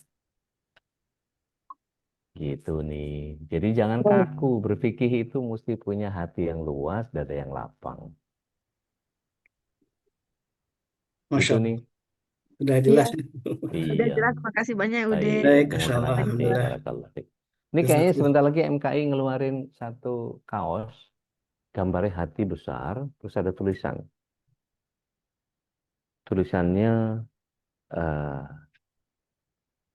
Gitu nih. Jadi jangan kaku. Berfikih itu mesti punya hati yang luas, dada yang lapang. Masya Gitu Allah. nih. Sudah jelas. Udah Iya. jelas, makasih banyak udah. Baik, Mohon Insya Allah. tenang. Alhamdulillah. Barakallah. Ini kayaknya sebentar lagi MKI ngeluarin satu kaos, gambarnya hati besar, terus ada tulisan. Tulisannya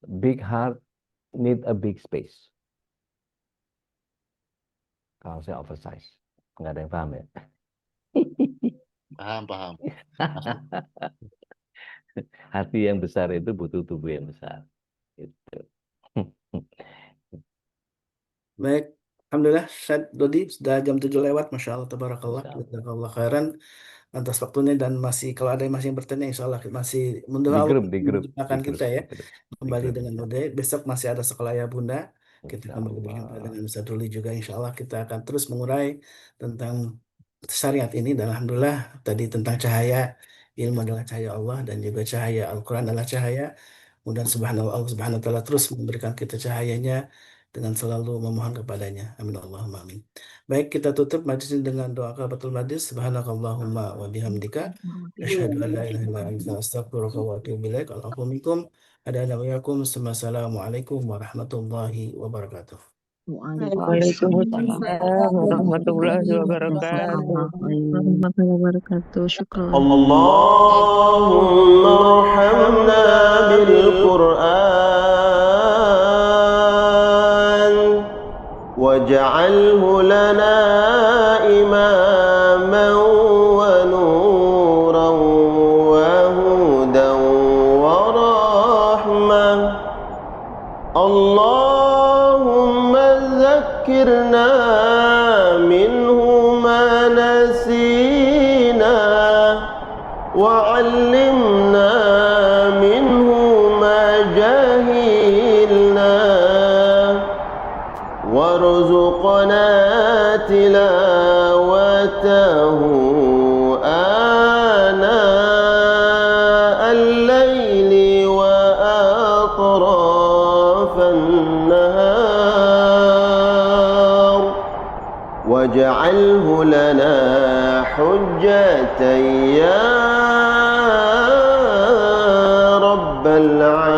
Big Heart need a big space. Kalau saya oversize, nggak ada yang paham ya. Paham. Hati yang besar itu butuh tubuh yang besar. Gitu. Baik, alhamdulillah, Syed Dodi sudah jam 7 lewat, Masya Allah, tabarakallah, Insya Allah. jazakallah khairan atas waktunya, dan kalau ada yang masih bertanya, insya Allah masih Di mudah Allah grup, menjumpakan kita ya kembali grup. dengan Uday. Besok masih ada sekolah ya Bunda, kita Insya kembali berjumpa Allah. dengan Ustaz Ruli juga, insya Allah kita akan terus mengurai tentang syariat ini, dan alhamdulillah tadi tentang cahaya, ilmu adalah cahaya Allah, dan juga cahaya Al-Quran adalah cahaya. Mudah-mudahan subhanallah, Allah subhanahu wa ta'ala terus memberikan kita cahayanya dengan selalu memohon kepadanya. Amin Allahumma amin. Baik, kita tutup majlis ini dengan doa kafatul majlis. Subhanakallahumma wa bihamdika asyhadu an la ilaha illa anta astaghfiruka wa atubu ilaik. Alaikum ada nabiyakum. Assalamualaikum warahmatullahi wabarakatuh. Waalaikumsalam warahmatullahi wabarakatuh. warahmatullahi wabarakatuh. Syukran. اللهم ارحمنا بالقرآن واجعله لنا إماما ونورا وهدى ورحمة. اللهم ذكرنا منه ما نسينا وعلمنا منه ما جهلنا وارزقنا تلاوته آناء الليل وأطراف النهار واجعله لنا حجة يا رب العالمين.